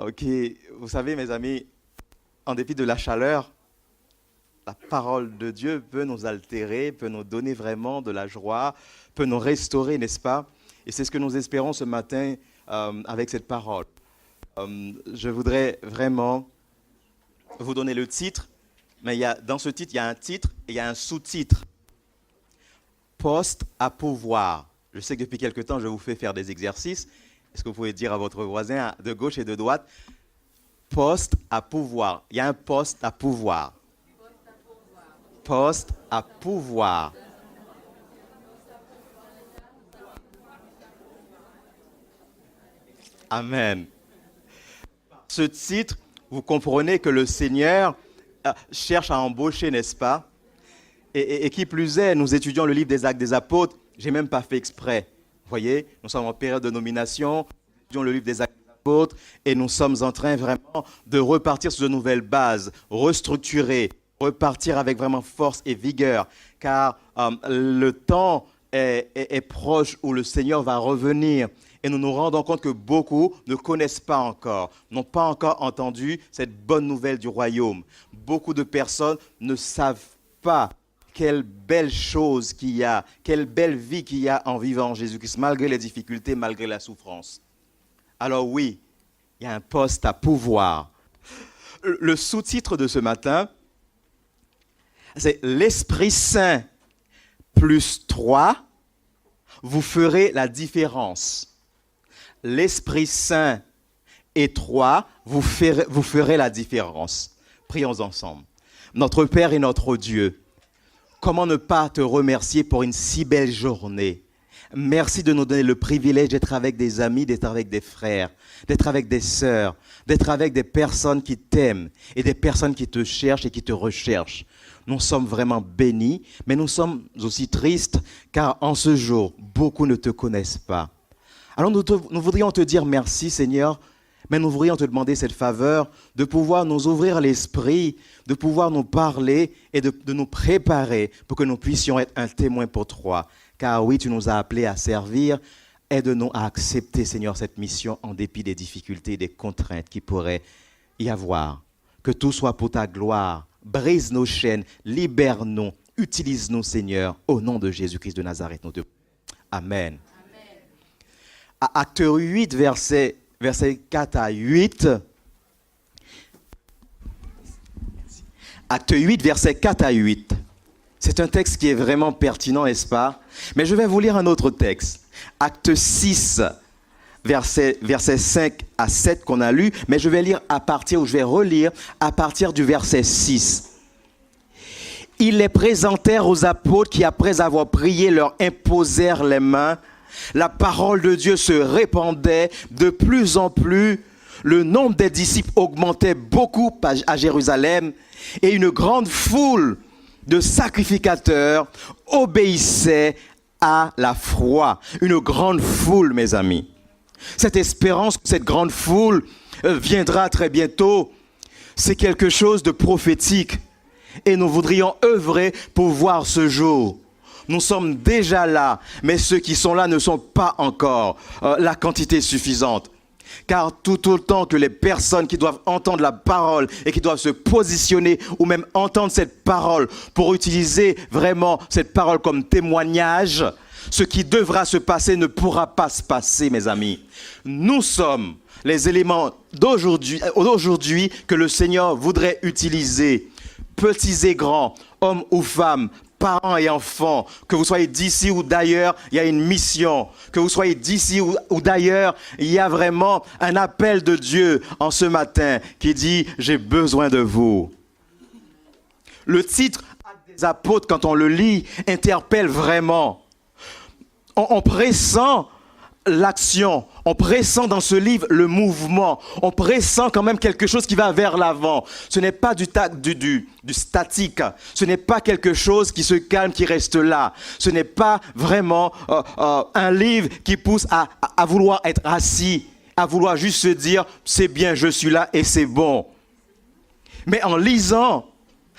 Ok, vous savez, mes amis, en dépit de la chaleur, la parole de Dieu peut nous altérer, peut nous donner vraiment de la joie, peut nous restaurer, n'est-ce pas? Et c'est ce que nous espérons ce matin avec cette parole. Je voudrais vraiment vous donner le titre, mais dans ce titre, il y a un titre et il y a un sous-titre. Poste à pouvoir. Je sais que depuis quelque temps, je vous fais faire des exercices. Est-ce que vous pouvez dire à votre voisin de gauche et de droite, poste à pouvoir. Il y a un poste à pouvoir. Poste à pouvoir. Amen. Ce titre, vous comprenez que le Seigneur cherche à embaucher, n'est-ce pas? Et qui plus est, nous étudions le livre des Actes des Apôtres. Je n'ai même pas fait exprès. Vous voyez, nous sommes en période de nomination. Nous étudions le livre des Actes des Apôtres et nous sommes en train vraiment de repartir sur de nouvelles bases, restructurer, repartir avec vraiment force et vigueur. Car le temps est proche où le Seigneur va revenir. Et nous nous rendons compte que beaucoup ne connaissent pas encore, n'ont pas encore entendu cette bonne nouvelle du royaume. Beaucoup de personnes ne savent pas quelle belle chose qu'il y a, quelle belle vie qu'il y a en vivant en Jésus-Christ, malgré les difficultés, malgré la souffrance. Alors oui, il y a un poste à pouvoir. Le sous-titre de ce matin, c'est l'Esprit Saint plus 3, vous ferez la différence. L'Esprit Saint et 3, vous ferez la différence. Prions ensemble. Notre Père et notre Dieu, comment ne pas te remercier pour une si belle journée? Merci de nous donner le privilège d'être avec des amis, d'être avec des frères, d'être avec des sœurs, d'être avec des personnes qui t'aiment et des personnes qui te cherchent et qui te recherchent. Nous sommes vraiment bénis, mais nous sommes aussi tristes car en ce jour, beaucoup ne te connaissent pas. Alors nous voudrions te dire merci Seigneur, mais nous voudrions te demander cette faveur de pouvoir nous ouvrir l'esprit, de pouvoir nous parler et de nous préparer pour que nous puissions être un témoin pour toi. Car oui, tu nous as appelés à servir. Aide-nous à accepter, Seigneur, cette mission en dépit des difficultés et des contraintes qui pourraient y avoir. Que tout soit pour ta gloire. Brise nos chaînes, libère-nous, utilise-nous, Seigneur, au nom de Jésus-Christ de Nazareth. Amen. À Acte 8, versets 4 à 8. Acte 8, versets 4 à 8. C'est un texte qui est vraiment pertinent, n'est-ce pas? Mais je vais vous lire un autre texte. Acte 6, versets 5 à 7 qu'on a lu, mais je vais relire à partir du verset 6. Ils les présentèrent aux apôtres qui, après avoir prié, leur imposèrent les mains. La parole de Dieu se répandait de plus en plus. Le nombre des disciples augmentait beaucoup à Jérusalem et une grande foule de sacrificateurs obéissait à la foi. Une grande foule, mes amis. Cette espérance, cette grande foule viendra très bientôt. C'est quelque chose de prophétique et nous voudrions œuvrer pour voir ce jour. Nous sommes déjà là, mais ceux qui sont là ne sont pas encore la quantité suffisante. Car tout autant que les personnes qui doivent entendre la parole et qui doivent se positionner ou même entendre cette parole pour utiliser vraiment cette parole comme témoignage, ce qui devra se passer ne pourra pas se passer, mes amis. Nous sommes les éléments d'aujourd'hui que le Seigneur voudrait utiliser, petits et grands, hommes ou femmes, parents et enfants, que vous soyez d'ici ou d'ailleurs, il y a une mission. Que vous soyez d'ici ou d'ailleurs, il y a vraiment un appel de Dieu en ce matin qui dit « J'ai besoin de vous ». Le titre des apôtres, quand on le lit, interpelle vraiment. On pressent l'action, on pressent dans ce livre le mouvement, on pressent quand même quelque chose qui va vers l'avant. Ce n'est pas du statique, ce n'est pas quelque chose qui se calme, qui reste là. Ce n'est pas vraiment un livre qui pousse à vouloir être assis, à vouloir juste se dire « c'est bien, je suis là et c'est bon ». Mais en lisant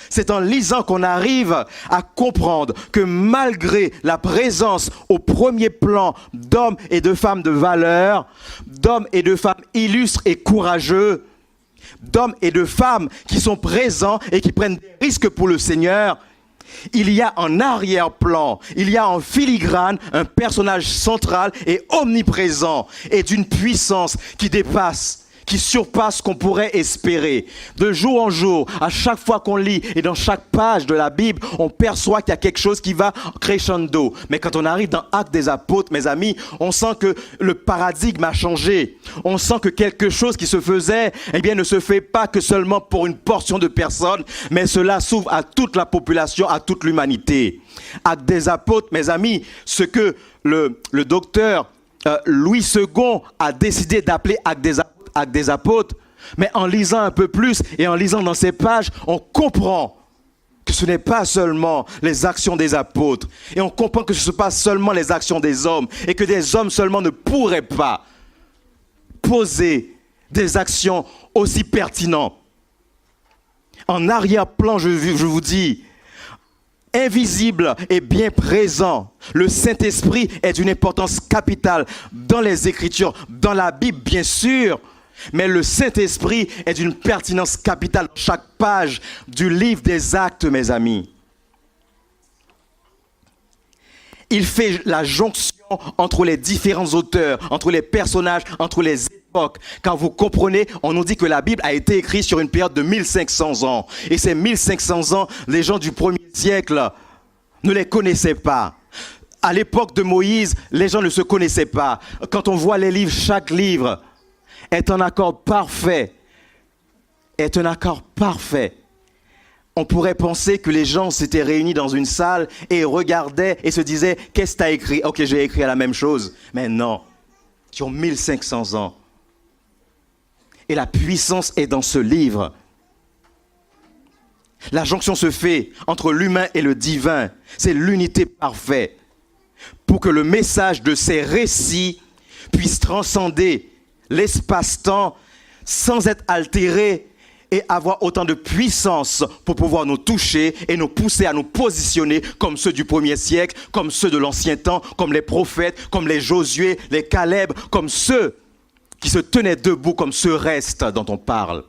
C'est en lisant qu'on arrive à comprendre que malgré la présence au premier plan d'hommes et de femmes de valeur, d'hommes et de femmes illustres et courageux, d'hommes et de femmes qui sont présents et qui prennent des risques pour le Seigneur, il y a en arrière-plan, il y a en filigrane un personnage central et omniprésent et d'une puissance qui dépasse, qui surpasse ce qu'on pourrait espérer. De jour en jour, à chaque fois qu'on lit et dans chaque page de la Bible, on perçoit qu'il y a quelque chose qui va crescendo. Mais quand on arrive dans Actes des Apôtres, mes amis, on sent que le paradigme a changé. On sent que quelque chose qui se faisait, eh bien, ne se fait pas que seulement pour une portion de personnes, mais cela s'ouvre à toute la population, à toute l'humanité. Actes des Apôtres, mes amis, ce que le docteur Louis II a décidé d'appeler Actes des Apôtres, mais en lisant un peu plus et en lisant dans ces pages, on comprend que ce n'est pas seulement les actions des apôtres, et on comprend que ce ne sont pas seulement les actions des hommes, et que des hommes seulement ne pourraient pas poser des actions aussi pertinentes. En arrière-plan, je vous dis, invisible et bien présent, le Saint-Esprit est d'une importance capitale dans les Écritures, dans la Bible bien sûr, mais le Saint-Esprit est d'une pertinence capitale dans chaque page du livre des Actes, mes amis. Il fait la jonction entre les différents auteurs, entre les personnages, entre les époques. Quand vous comprenez, on nous dit que la Bible a été écrite sur une période de 1500 ans. Et ces 1500 ans, les gens du premier siècle ne les connaissaient pas. À l'époque de Moïse, les gens ne se connaissaient pas. Quand on voit les livres, chaque livre est un accord parfait. Est un accord parfait. On pourrait penser que les gens s'étaient réunis dans une salle et regardaient et se disaient « Qu'est-ce que tu as écrit ?»« Ok, j'ai écrit la même chose. » Mais non, sur 1500 ans. Et la puissance est dans ce livre. La jonction se fait entre l'humain et le divin. C'est l'unité parfaite. Pour que le message de ces récits puisse transcender l'espace-temps sans être altéré et avoir autant de puissance pour pouvoir nous toucher et nous pousser à nous positionner comme ceux du premier siècle, comme ceux de l'ancien temps, comme les prophètes, comme les Josué, les Caleb, comme ceux qui se tenaient debout, comme ce reste dont on parle.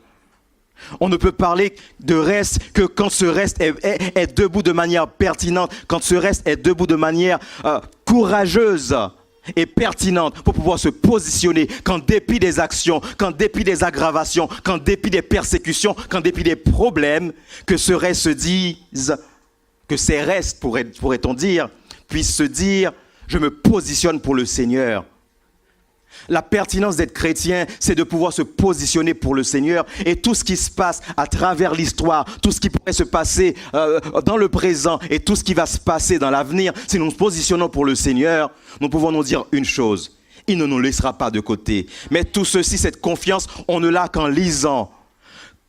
On ne peut parler de reste que quand ce reste est debout de manière pertinente, quand ce reste est debout de manière courageuse et pertinente pour pouvoir se positionner qu'en dépit des actions, qu'en dépit des aggravations, qu'en dépit des persécutions, qu'en dépit des problèmes, que ce reste se dise, que ces restes, pourrait-on dire, puissent se dire, je me positionne pour le Seigneur. La pertinence d'être chrétien, c'est de pouvoir se positionner pour le Seigneur. Et tout ce qui se passe à travers l'histoire, tout ce qui pourrait se passer dans le présent et tout ce qui va se passer dans l'avenir, si nous nous positionnons pour le Seigneur, nous pouvons nous dire une chose. Il ne nous laissera pas de côté. Mais tout ceci, cette confiance, on ne l'a qu'en lisant.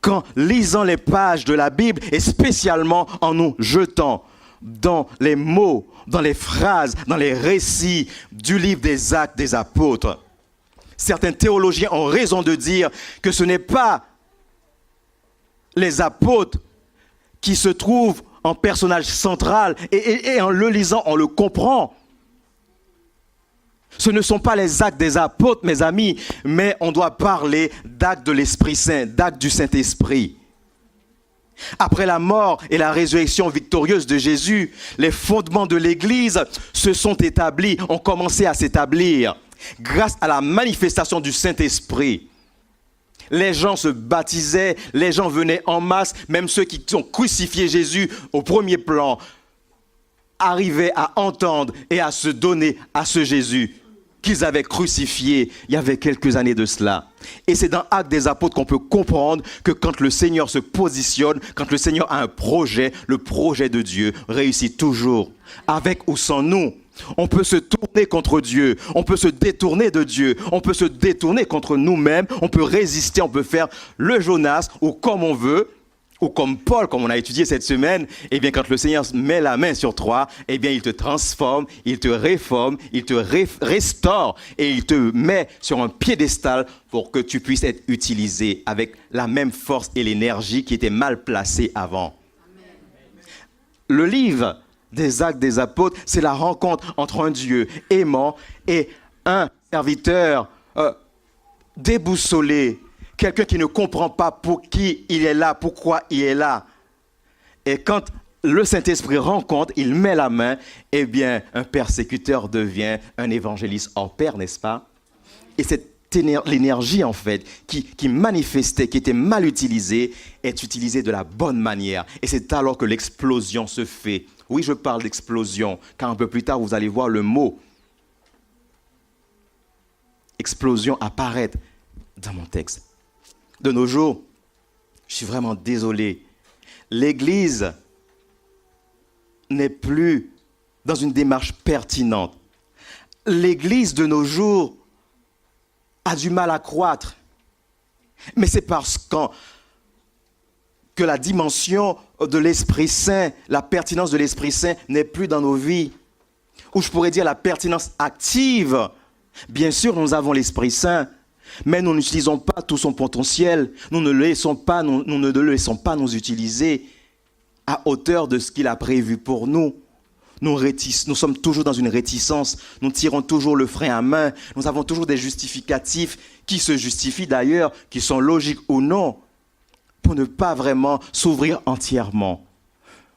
Qu'en lisant les pages de la Bible et spécialement en nous jetant dans les mots, dans les phrases, dans les récits du livre des Actes des Apôtres. Certains théologiens ont raison de dire que ce n'est pas les apôtres qui se trouvent en personnage central et en le lisant, on le comprend. Ce ne sont pas les actes des apôtres, mes amis, mais on doit parler d'actes de l'Esprit Saint, d'actes du Saint-Esprit. Après la mort et la résurrection victorieuse de Jésus, les fondements de l'Église se sont établis, ont commencé à s'établir grâce à la manifestation du Saint-Esprit. Les gens se baptisaient, les gens venaient en masse, même ceux qui ont crucifié Jésus au premier plan arrivaient à entendre et à se donner à ce Jésus qu'ils avaient crucifié il y avait quelques années de cela. Et c'est dans Actes des Apôtres qu'on peut comprendre que quand le Seigneur se positionne, quand le Seigneur a un projet, le projet de Dieu réussit toujours, avec ou sans nous. On peut se tourner contre Dieu, on peut se détourner de Dieu, on peut se détourner contre nous-mêmes, on peut résister, on peut faire le Jonas ou comme on veut, ou comme Paul, comme on a étudié cette semaine. Eh bien, quand le Seigneur met la main sur toi, eh bien, il te transforme, il te réforme, il te restaure et il te met sur un piédestal pour que tu puisses être utilisé avec la même force et l'énergie qui était mal placée avant. Amen. Le livre des Actes des Apôtres, c'est la rencontre entre un Dieu aimant et un serviteur déboussolé, quelqu'un qui ne comprend pas pour qui il est là, pourquoi il est là. Et quand le Saint-Esprit rencontre, il met la main, eh bien, un persécuteur devient un évangéliste hors pair, n'est-ce pas? Et l'énergie, en fait, qui manifestait, qui était mal utilisée, est utilisée de la bonne manière. Et c'est alors que l'explosion se fait. Oui, je parle d'explosion, car un peu plus tard, vous allez voir le mot explosion apparaître dans mon texte. De nos jours, je suis vraiment désolé, l'Église n'est plus dans une démarche pertinente. L'Église de nos jours a du mal à croître. Mais c'est parce que la dimension de l'Esprit Saint, la pertinence de l'Esprit Saint n'est plus dans nos vies. Ou je pourrais dire la pertinence active. Bien sûr, nous avons l'Esprit Saint, mais nous n'utilisons pas tout son potentiel. Nous ne le laissons pas nous utiliser à hauteur de ce qu'il a prévu pour nous. Nous sommes toujours dans une réticence. Nous tirons toujours le frein à main. Nous avons toujours des justificatifs qui se justifient d'ailleurs, qui sont logiques ou non, pour ne pas vraiment s'ouvrir entièrement.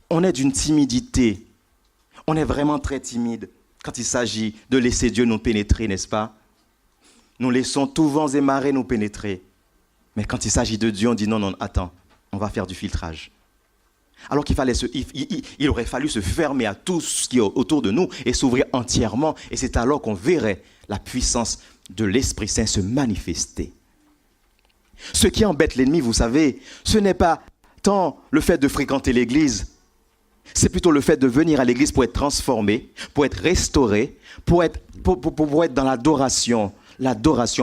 On est d'une timidité. On est vraiment très timide quand il s'agit de laisser Dieu nous pénétrer, n'est-ce pas? Nous laissons tout vents et marées nous pénétrer. Mais quand il s'agit de Dieu, on dit non, attends, on va faire du filtrage. Alors il aurait fallu se fermer à tout ce qui est autour de nous et s'ouvrir entièrement. Et c'est alors qu'on verrait la puissance de l'Esprit Saint se manifester. Ce qui embête l'ennemi, vous savez, ce n'est pas tant le fait de fréquenter l'église, c'est plutôt le fait de venir à l'église pour être transformé, pour être restauré, pour être dans l'adoration,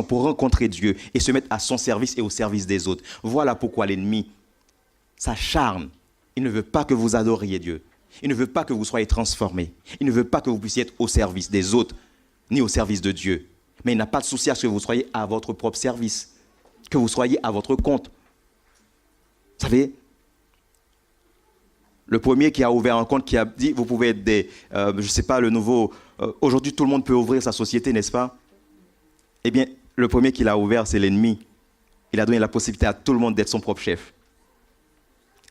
pour rencontrer Dieu et se mettre à son service et au service des autres. Voilà pourquoi l'ennemi s'acharne. Il ne veut pas que vous adoriez Dieu. Il ne veut pas que vous soyez transformés. Il ne veut pas que vous puissiez être au service des autres, ni au service de Dieu. Mais il n'a pas de souci à ce que vous soyez à votre propre service, que vous soyez à votre compte. Vous savez, le premier qui a ouvert un compte, qui a dit, vous pouvez être je ne sais pas, le nouveau, aujourd'hui tout le monde peut ouvrir sa société, n'est-ce pas? Eh bien, le premier qui l'a ouvert, c'est l'ennemi. Il a donné la possibilité à tout le monde d'être son propre chef.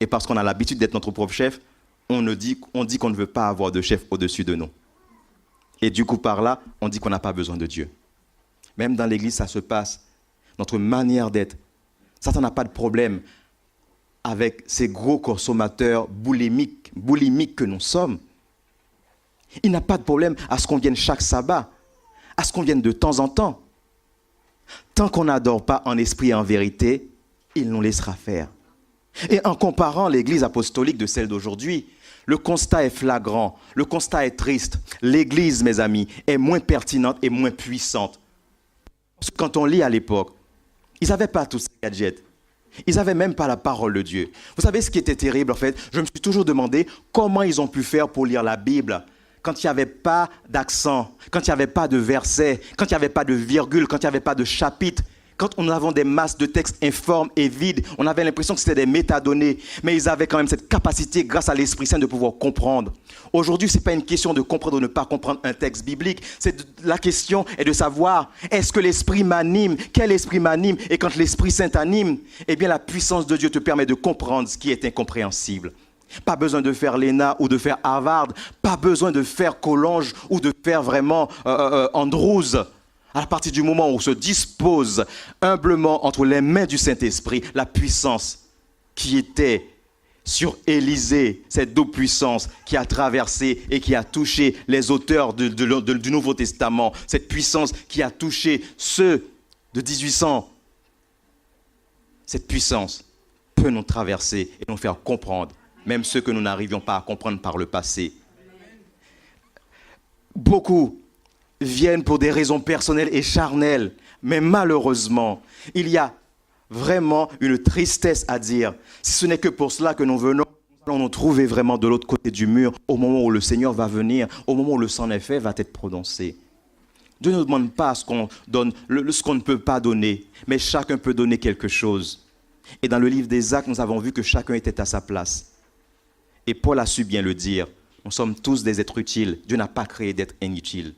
Et parce qu'on a l'habitude d'être notre propre chef, on dit qu'on ne veut pas avoir de chef au-dessus de nous. Et du coup, par là, on dit qu'on n'a pas besoin de Dieu. Même dans l'église, ça se passe. Notre manière d'être. Satan n'a pas de problème avec ces gros consommateurs boulimiques que nous sommes. Il n'a pas de problème à ce qu'on vienne chaque sabbat, à ce qu'on vienne de temps en temps. Tant qu'on n'adore pas en esprit et en vérité, il nous laissera faire. Et en comparant l'église apostolique de celle d'aujourd'hui, le constat est flagrant, le constat est triste. L'église, mes amis, est moins pertinente et moins puissante. Parce que quand on lit à l'époque, ils n'avaient pas tous ces gadgets. Ils n'avaient même pas la parole de Dieu. Vous savez ce qui était terrible en fait? Je me suis toujours demandé comment ils ont pu faire pour lire la Bible quand il n'y avait pas d'accent, quand il n'y avait pas de versets, quand il n'y avait pas de virgule, quand il n'y avait pas de chapitre. Quand nous avons des masses de textes informes et vides, on avait l'impression que c'était des métadonnées, mais ils avaient quand même cette capacité, grâce à l'Esprit Saint, de pouvoir comprendre. Aujourd'hui, ce n'est pas une question de comprendre ou ne pas comprendre un texte biblique. La question est de savoir, est-ce que l'Esprit m'anime? Quel Esprit m'anime? Et quand l'Esprit Saint t'anime, eh bien la puissance de Dieu te permet de comprendre ce qui est incompréhensible. Pas besoin de faire l'ENA ou de faire Harvard, pas besoin de faire Collonges ou de faire vraiment Andrews. À partir du moment où on se dispose humblement entre les mains du Saint-Esprit, la puissance qui était sur Élisée, cette double puissance qui a traversé et qui a touché les auteurs du Nouveau Testament, cette puissance qui a touché ceux de 1800, cette puissance peut nous traverser et nous faire comprendre, même ceux que nous n'arrivions pas à comprendre par le passé. Beaucoup viennent pour des raisons personnelles et charnelles. Mais malheureusement, il y a vraiment une tristesse à dire. Si ce n'est que pour cela que nous venons, nous allons nous trouver vraiment de l'autre côté du mur, au moment où le Seigneur va venir, au moment où le sang effet va être prononcé. Dieu ne demande pas ce qu'on donne, ce qu'on ne peut pas donner, mais chacun peut donner quelque chose. Et dans le livre des Actes, nous avons vu que chacun était à sa place. Et Paul a su bien le dire. Nous sommes tous des êtres utiles. Dieu n'a pas créé d'êtres inutiles.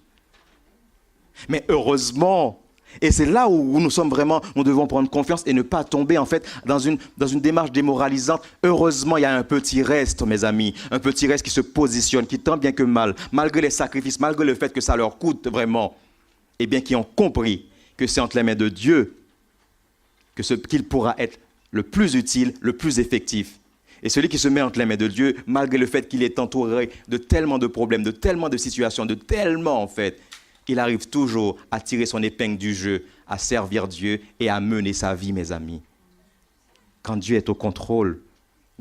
Mais heureusement, et c'est là où nous sommes vraiment, nous devons prendre confiance et ne pas tomber en fait dans une démarche démoralisante. Heureusement, il y a un petit reste, mes amis, un petit reste qui se positionne, qui tant bien que mal, malgré les sacrifices, malgré le fait que ça leur coûte vraiment, et bien qui ont compris que c'est entre les mains de Dieu qu'il pourra être le plus utile, le plus effectif. Et celui qui se met entre les mains de Dieu, malgré le fait qu'il est entouré de tellement de problèmes, de tellement de situations, de tellement en fait, il arrive toujours à tirer son épingle du jeu, à servir Dieu et à mener sa vie, mes amis. Quand Dieu est au contrôle,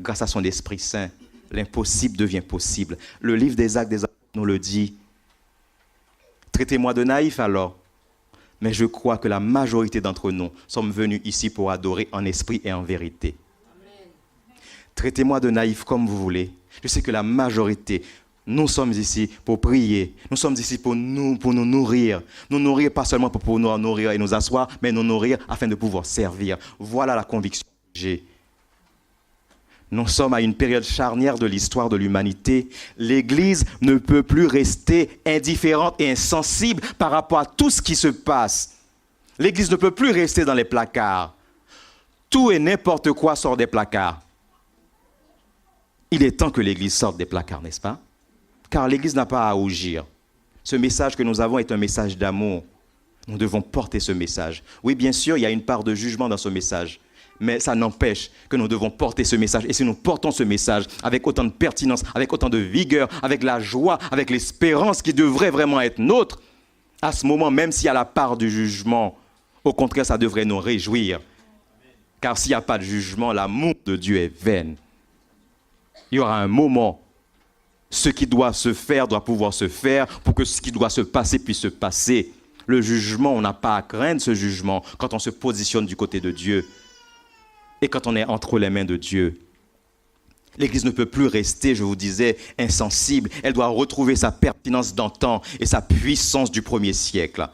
grâce à son Esprit Saint, l'impossible devient possible. Le livre des Actes des Apôtres nous le dit. Traitez-moi de naïf alors, mais je crois que la majorité d'entre nous sommes venus ici pour adorer en esprit et en vérité. Amen. Traitez-moi de naïf comme vous voulez. Je sais que la majorité... Nous sommes ici pour prier. Nous sommes ici pour nous nourrir. Nous nourrir pas seulement pour nous nourrir et nous asseoir, mais nous nourrir afin de pouvoir servir. Voilà la conviction que j'ai. Nous sommes à une période charnière de l'histoire de l'humanité. L'Église ne peut plus rester indifférente et insensible par rapport à tout ce qui se passe. L'Église ne peut plus rester dans les placards. Tout et n'importe quoi sort des placards. Il est temps que l'Église sorte des placards, n'est-ce pas? Car l'Église n'a pas à rougir. Ce message que nous avons est un message d'amour. Nous devons porter ce message. Oui, bien sûr, il y a une part de jugement dans ce message. Mais ça n'empêche que nous devons porter ce message. Et si nous portons ce message avec autant de pertinence, avec autant de vigueur, avec la joie, avec l'espérance qui devrait vraiment être nôtre, à ce moment, même s'il y a la part du jugement, au contraire, ça devrait nous réjouir. Car s'il n'y a pas de jugement, l'amour de Dieu est vain. Il y aura un moment. Ce qui doit se faire doit pouvoir se faire pour que ce qui doit se passer puisse se passer. Le jugement, on n'a pas à craindre ce jugement quand on se positionne du côté de Dieu et quand on est entre les mains de Dieu. L'Église ne peut plus rester, je vous disais, insensible. Elle doit retrouver sa pertinence d'antan et sa puissance du premier siècle.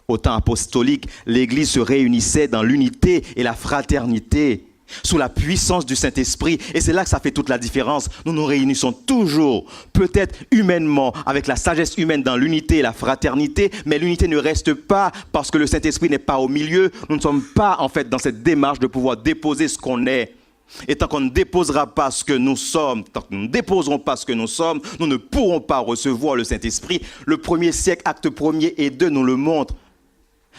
Au temps apostolique, l'Église se réunissait dans l'unité et la fraternité, sous la puissance du Saint-Esprit. Et c'est là que ça fait toute la différence. Nous nous réunissons toujours, peut-être humainement, avec la sagesse humaine dans l'unité et la fraternité, mais l'unité ne reste pas parce que le Saint-Esprit n'est pas au milieu. Nous ne sommes pas, en fait, dans cette démarche de pouvoir déposer ce qu'on est. Et tant qu'on ne déposera pas ce que nous sommes, tant que nous ne déposerons pas ce que nous sommes, nous ne pourrons pas recevoir le Saint-Esprit. Le premier siècle, acte 1er et 2 nous le montrent.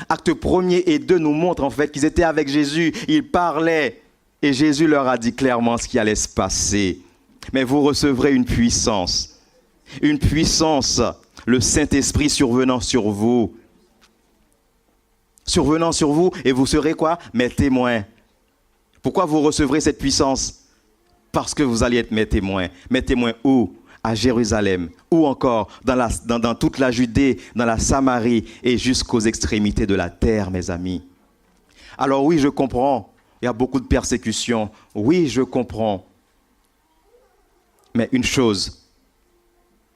Acte 1er et 2 nous montrent, en fait, qu'ils étaient avec Jésus. Ils parlaient. Et Jésus leur a dit clairement ce qui allait se passer. Mais vous recevrez une puissance, le Saint-Esprit survenant sur vous. Survenant sur vous, et vous serez quoi? Mes témoins. Pourquoi vous recevrez cette puissance? Parce que vous allez être mes témoins. Mes témoins où? À Jérusalem, ou encore dans toute la Judée, dans la Samarie, et jusqu'aux extrémités de la terre, mes amis. Alors oui, je comprends. Il y a beaucoup de persécutions. Oui, je comprends. Mais une chose,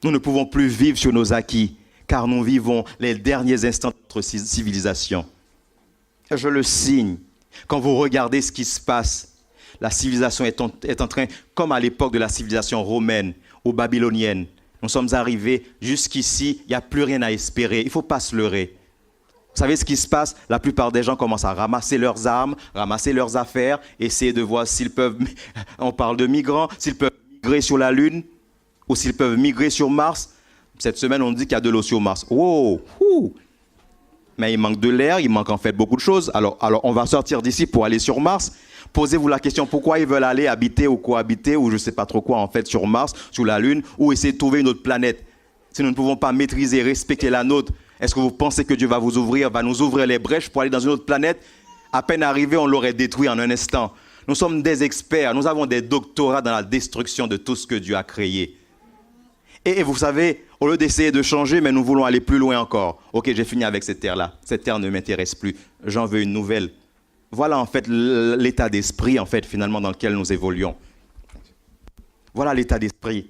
nous ne pouvons plus vivre sur nos acquis, car nous vivons les derniers instants de notre civilisation. Je le signe. Quand vous regardez ce qui se passe, la civilisation est en train, comme à l'époque de la civilisation romaine ou babylonienne, nous sommes arrivés jusqu'ici, il n'y a plus rien à espérer. Il ne faut pas se leurrer. Vous savez ce qui se passe? La plupart des gens commencent à ramasser leurs armes, ramasser leurs affaires, essayer de voir s'ils peuvent, on parle de migrants, s'ils peuvent migrer sur la Lune ou s'ils peuvent migrer sur Mars. Cette semaine, on dit qu'il y a de l'eau sur Mars. Wow! Mais il manque de l'air, il manque en fait beaucoup de choses. Alors on va sortir d'ici pour aller sur Mars. Posez-vous la question, pourquoi ils veulent aller habiter ou cohabiter ou je ne sais pas trop quoi en fait sur Mars, sur la Lune, ou essayer de trouver une autre planète. Si nous ne pouvons pas maîtriser, respecter la nôtre, est-ce que vous pensez que Dieu va nous ouvrir les brèches pour aller dans une autre planète? À peine arrivé, on l'aurait détruit en un instant. Nous sommes des experts, nous avons des doctorats dans la destruction de tout ce que Dieu a créé. Et vous savez, au lieu d'essayer de changer, mais nous voulons aller plus loin encore. Ok, j'ai fini avec cette terre-là. Cette terre ne m'intéresse plus. J'en veux une nouvelle. Voilà en fait l'état d'esprit, en fait, finalement, dans lequel nous évoluons. Voilà l'état d'esprit.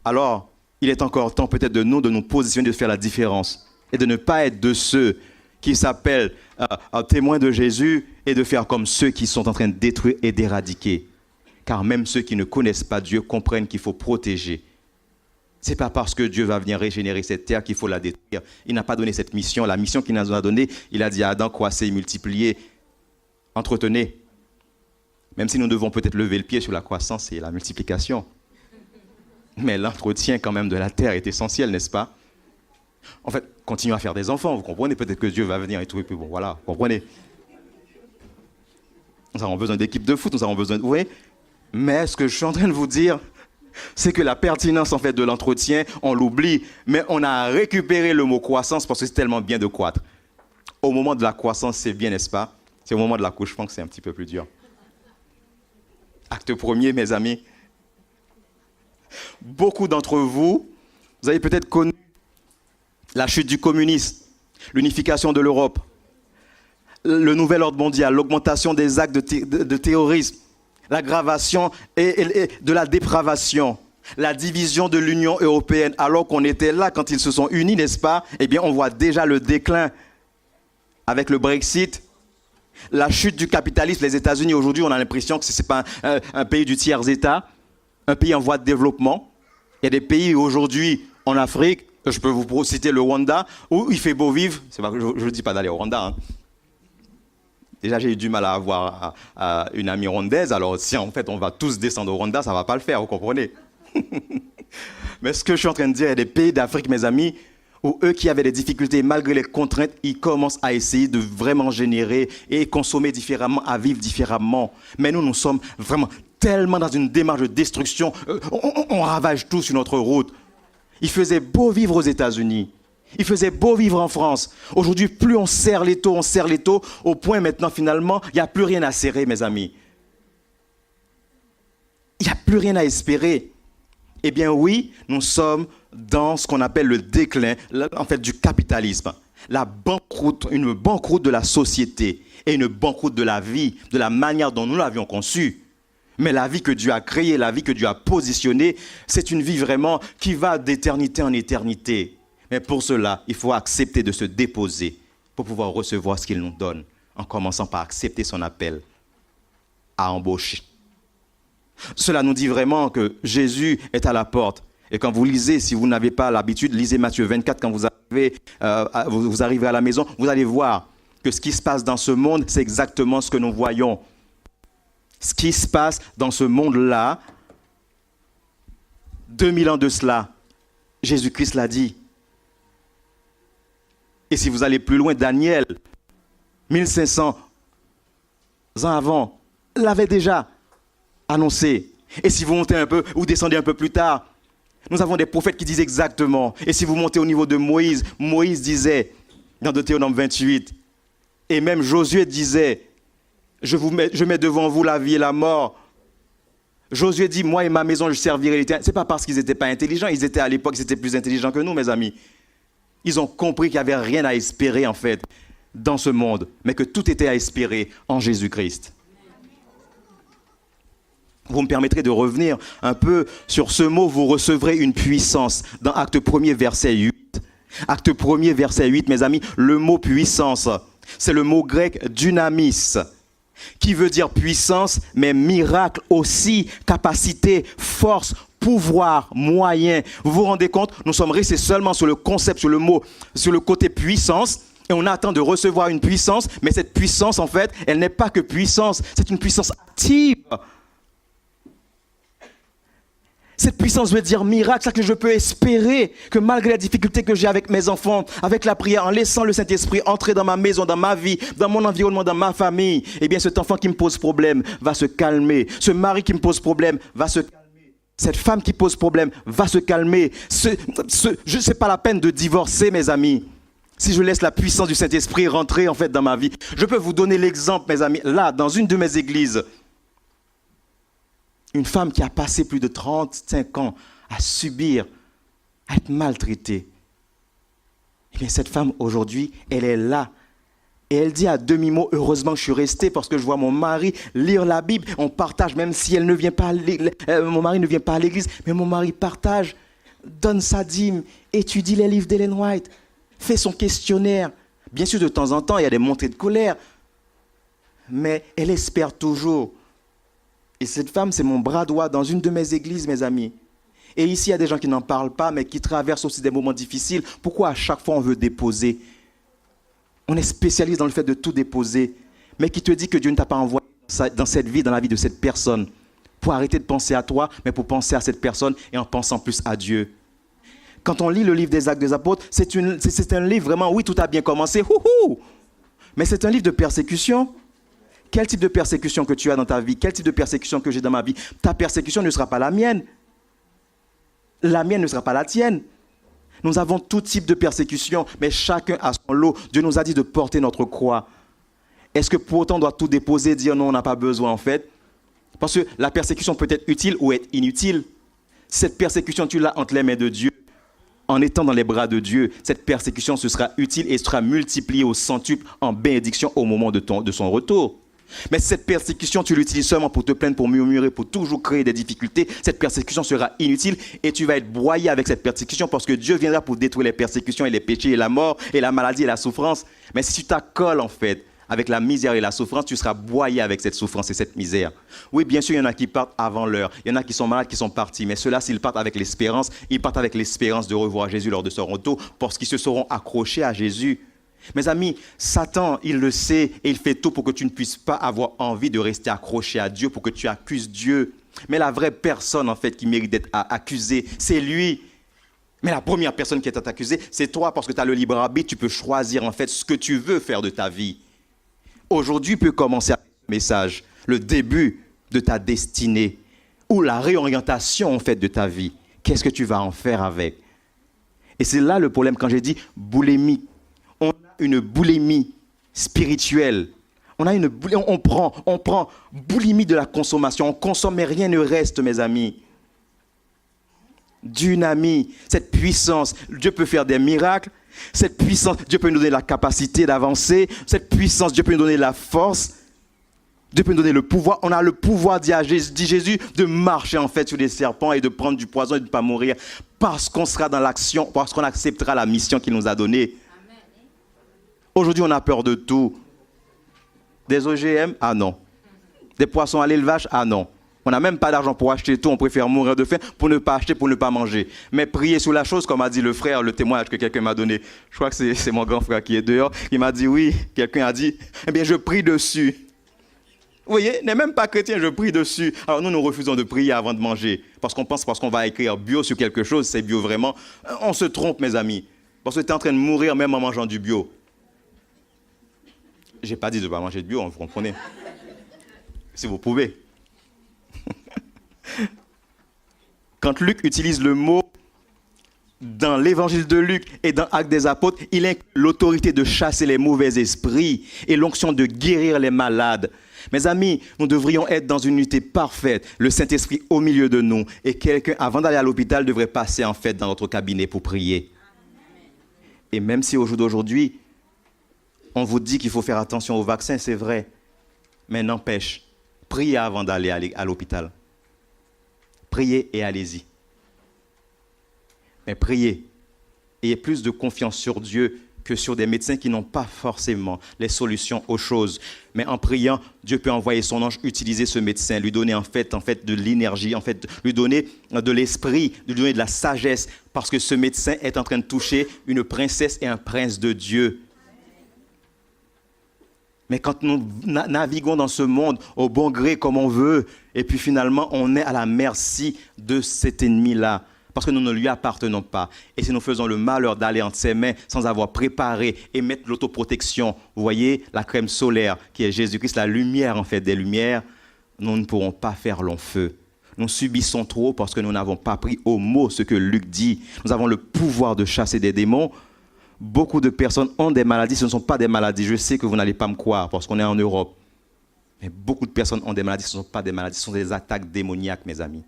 Alors, il est encore temps peut-être de nous positionner, de faire la différence. Et de ne pas être de ceux qui s'appellent témoins de Jésus et de faire comme ceux qui sont en train de détruire et d'éradiquer. car même ceux qui ne connaissent pas Dieu comprennent qu'il faut protéger. Ce n'est pas parce que Dieu va venir régénérer cette terre qu'il faut la détruire. Il n'a pas donné cette mission. La mission qu'il nous a donnée, il a dit à Adam, croissez, multipliez, entretenez. Même si nous devons peut-être lever le pied sur la croissance et la multiplication. Mais l'entretien quand même de la terre est essentiel, n'est-ce pas? En fait, continuez à faire des enfants, vous comprenez? Peut-être que Dieu va venir et tout, et puis bon, voilà, vous comprenez? Nous avons besoin d'équipes de foot, nous avons besoin de... Oui, mais ce que je suis en train de vous dire, c'est que la pertinence en fait de l'entretien, on l'oublie, mais on a récupéré le mot croissance parce que c'est tellement bien de croître. Au moment de la croissance, c'est bien, n'est-ce pas? C'est au moment de l'accouchement que c'est un petit peu plus dur. Acte premier, mes amis. Beaucoup d'entre vous, vous avez peut-être connu la chute du communisme, l'unification de l'Europe, le nouvel ordre mondial, l'augmentation des actes de terrorisme, l'aggravation et de la dépravation, la division de l'Union européenne, alors qu'on était là quand ils se sont unis, n'est-ce pas? Eh bien, on voit déjà le déclin avec le Brexit, la chute du capitalisme. Les États-Unis, aujourd'hui, on a l'impression que ce n'est pas un pays du tiers-État, un pays en voie de développement. Il y a des pays aujourd'hui en Afrique, je peux vous citer le Rwanda, où il fait beau vivre. C'est pas, je ne dis pas d'aller au Rwanda, hein. Déjà, j'ai eu du mal à avoir une amie rwandaise, alors si en fait on va tous descendre au Rwanda, ça ne va pas le faire, vous comprenez? Mais ce que je suis en train de dire, il y a des pays d'Afrique, mes amis, où eux qui avaient des difficultés, malgré les contraintes, ils commencent à essayer de vraiment générer et consommer différemment, à vivre différemment. Mais nous sommes vraiment tellement dans une démarche de destruction, on ravage tout sur notre route. Il faisait beau vivre aux États-Unis. Il faisait beau vivre en France. Aujourd'hui, plus on serre les taux, au point maintenant, finalement, il n'y a plus rien à serrer, mes amis. Il n'y a plus rien à espérer. Eh bien oui, nous sommes dans ce qu'on appelle le déclin, en fait, du capitalisme. Une banqueroute de la société et une banqueroute de la vie, de la manière dont nous l'avions conçue. Mais la vie que Dieu a créée, la vie que Dieu a positionnée, c'est une vie vraiment qui va d'éternité en éternité. Mais pour cela, il faut accepter de se déposer pour pouvoir recevoir ce qu'il nous donne, en commençant par accepter son appel à embaucher. Cela nous dit vraiment que Jésus est à la porte. Et quand vous lisez, si vous n'avez pas l'habitude, lisez Matthieu 24, quand vous arrivez à la maison, vous allez voir que ce qui se passe dans ce monde, c'est exactement ce que nous voyons. Ce qui se passe dans ce monde-là, 2000 ans de cela, Jésus-Christ l'a dit. Et si vous allez plus loin, Daniel, 1500 ans avant, l'avait déjà annoncé. Et si vous montez un peu, ou descendez un peu plus tard, nous avons des prophètes qui disent exactement. Et si vous montez au niveau de Moïse, Moïse disait, dans Deutéronome 28, et même Josué disait, je mets devant vous la vie et la mort. Josué dit, moi et ma maison, je servirai l'Éternel. Ce n'est pas parce qu'ils n'étaient pas intelligents, ils étaient à l'époque, ils étaient plus intelligents que nous, mes amis. Ils ont compris qu'il n'y avait rien à espérer, en fait, dans ce monde, mais que tout était à espérer en Jésus-Christ. Vous me permettrez de revenir un peu sur ce mot, vous recevrez une puissance, dans Acte 1er, verset 8. Acte 1er, verset 8, mes amis, le mot puissance, c'est le mot grec dynamis, qui veut dire puissance, mais miracle aussi, capacité, force, pouvoir, moyen. Vous vous rendez compte, nous sommes restés seulement sur le concept, sur le mot, sur le côté puissance, et on attend de recevoir une puissance, mais cette puissance, en fait, elle n'est pas que puissance, c'est une puissance active. Cette puissance veut dire miracle, c'est que je peux espérer que malgré la difficulté que j'ai avec mes enfants, avec la prière, en laissant le Saint-Esprit entrer dans ma maison, dans ma vie, dans mon environnement, dans ma famille, eh bien cet enfant qui me pose problème va se calmer. Ce mari qui me pose problème va se calmer. Cette femme qui pose problème va se calmer. Je sais pas la peine de divorcer, mes amis, si je laisse la puissance du Saint-Esprit rentrer en fait dans ma vie. Je peux vous donner l'exemple, mes amis, là, dans une de mes églises. Une femme qui a passé plus de 35 ans à subir, à être maltraitée. Eh bien, cette femme, aujourd'hui, elle est là. Et elle dit à demi-mot, heureusement que je suis restée parce que je vois mon mari lire la Bible. On partage, même si elle ne vient pas mon mari ne vient pas à l'église, mais mon mari partage, donne sa dîme, étudie les livres d'Ellen White, fait son questionnaire. Bien sûr, de temps en temps, il y a des montées de colère, mais elle espère toujours. Et cette femme, c'est mon bras droit dans une de mes églises, mes amis. Et ici, il y a des gens qui n'en parlent pas, mais qui traversent aussi des moments difficiles. Pourquoi à chaque fois on veut déposer? On est spécialiste dans le fait de tout déposer. Mais qui te dit que Dieu ne t'a pas envoyé dans cette vie, dans la vie de cette personne, pour arrêter de penser à toi, mais pour penser à cette personne et en pensant plus à Dieu. Quand on lit le livre des Actes des Apôtres, c'est un livre vraiment, oui, tout a bien commencé, mais c'est un livre de persécution. Quel type de persécution que tu as dans ta vie? Quel type de persécution que j'ai dans ma vie? Ta persécution ne sera pas la mienne. La mienne ne sera pas la tienne. Nous avons tout type de persécution, mais chacun a son lot. Dieu nous a dit de porter notre croix. Est-ce que pour autant on doit tout déposer, dire non, on n'a pas besoin en fait? Parce que la persécution peut être utile ou être inutile. Cette persécution, tu l'as entre les mains de Dieu. En étant dans les bras de Dieu, cette persécution ce sera utile et sera multipliée au centuple en bénédiction au moment de son retour. Mais cette persécution, tu l'utilises seulement pour te plaindre, pour murmurer, pour toujours créer des difficultés. Cette persécution sera inutile et tu vas être broyé avec cette persécution parce que Dieu viendra pour détruire les persécutions et les péchés et la mort et la maladie et la souffrance. Mais si tu t'accoles en fait avec la misère et la souffrance, tu seras broyé avec cette souffrance et cette misère. Oui, bien sûr, il y en a qui partent avant l'heure. Il y en a qui sont malades, qui sont partis. Mais ceux-là, s'ils partent avec l'espérance, ils partent avec l'espérance de revoir Jésus lors de son retour parce qu'ils se seront accrochés à Jésus. Mes amis, Satan, il le sait et il fait tout pour que tu ne puisses pas avoir envie de rester accroché à Dieu, pour que tu accuses Dieu. Mais la vraie personne, en fait, qui mérite d'être accusée, c'est lui. Mais la première personne qui est à t'accuser, c'est toi, parce que tu as le libre arbitre, tu peux choisir, en fait, ce que tu veux faire de ta vie. Aujourd'hui peut commencer avec ce message, le début de ta destinée, ou la réorientation, en fait, de ta vie. Qu'est-ce que tu vas en faire avec? Et c'est là le problème quand j'ai dit boulémie. On a une boulimie spirituelle. On prend boulimie de la consommation. On consomme, mais rien ne reste, mes amis. Dynamie, cette puissance, Dieu peut faire des miracles. Cette puissance, Dieu peut nous donner la capacité d'avancer. Cette puissance, Dieu peut nous donner la force. Dieu peut nous donner le pouvoir. On a le pouvoir, dit Jésus, de marcher en fait sur des serpents et de prendre du poison et de ne pas mourir. Parce qu'on sera dans l'action, parce qu'on acceptera la mission qu'il nous a donnée. Aujourd'hui, on a peur de tout. Des OGM? Ah non. Des poissons à l'élevage? Ah non. On n'a même pas d'argent pour acheter tout. On préfère mourir de faim pour ne pas acheter, pour ne pas manger. Mais prier sur la chose, comme a dit le frère, le témoignage que quelqu'un m'a donné. Je crois que c'est mon grand frère qui est dehors. Il m'a dit oui. Quelqu'un a dit, eh bien, je prie dessus. Vous voyez, n'est même pas chrétien, je prie dessus. Alors nous refusons de prier avant de manger. Parce qu'on pense, parce qu'on va écrire bio sur quelque chose, c'est bio vraiment. On se trompe, mes amis. Parce que tu es en train de mourir même en mangeant du bio. Je n'ai pas dit de ne pas manger de bio, vous comprenez? Si vous pouvez. Quand Luc utilise le mot dans l'évangile de Luc et dans Actes des Apôtres, il inclut l'autorité de chasser les mauvais esprits et l'onction de guérir les malades. Mes amis, nous devrions être dans une unité parfaite, le Saint-Esprit au milieu de nous. Et quelqu'un, avant d'aller à l'hôpital, devrait passer en fait dans notre cabinet pour prier. Et même si au jour d'aujourd'hui, on vous dit qu'il faut faire attention au vaccin, c'est vrai. Mais n'empêche, priez avant d'aller à l'hôpital. Priez et allez-y. Mais priez. Ayez plus de confiance sur Dieu que sur des médecins qui n'ont pas forcément les solutions aux choses. Mais en priant, Dieu peut envoyer son ange, utiliser ce médecin, lui donner en fait de l'énergie, en fait, lui donner de l'esprit, lui donner de la sagesse, parce que ce médecin est en train de toucher une princesse et un prince de Dieu. Mais quand nous naviguons dans ce monde au bon gré comme on veut, et puis finalement on est à la merci de cet ennemi-là, parce que nous ne lui appartenons pas. Et si nous faisons le malheur d'aller entre ses mains sans avoir préparé et mettre l'autoprotection, vous voyez, la crème solaire qui est Jésus-Christ, la lumière en fait des lumières, nous ne pourrons pas faire long feu. Nous subissons trop parce que nous n'avons pas pris au mot ce que Luc dit. Nous avons le pouvoir de chasser des démons. Beaucoup de personnes ont des maladies, ce ne sont pas des maladies. Je sais que vous n'allez pas me croire parce qu'on est en Europe. Mais beaucoup de personnes ont des maladies, ce ne sont pas des maladies, ce sont des attaques démoniaques, mes amis.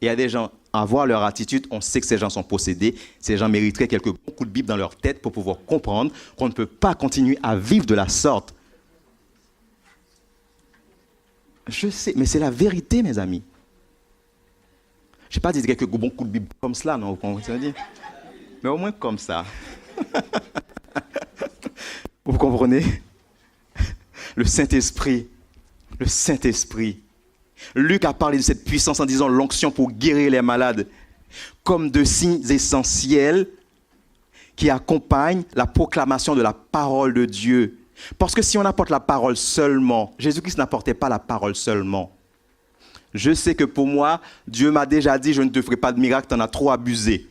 Et il y a des gens, à voir leur attitude, on sait que ces gens sont possédés. Ces gens mériteraient quelques bons coups de Bible dans leur tête pour pouvoir comprendre qu'on ne peut pas continuer à vivre de la sorte. Je sais, mais c'est la vérité, mes amis. Je n'ai pas dit quelques bons coups de Bible comme cela, non, vous comprenez? Mais au moins comme ça. Vous comprenez? Le Saint-Esprit, Luc a parlé de cette puissance en disant l'onction pour guérir les malades, comme de signes essentiels qui accompagnent la proclamation de la parole de Dieu. Parce que si on apporte la parole seulement, Jésus-Christ n'apportait pas la parole seulement. Je sais que pour moi, Dieu m'a déjà dit, je ne te ferai pas de miracle, tu en as trop abusé.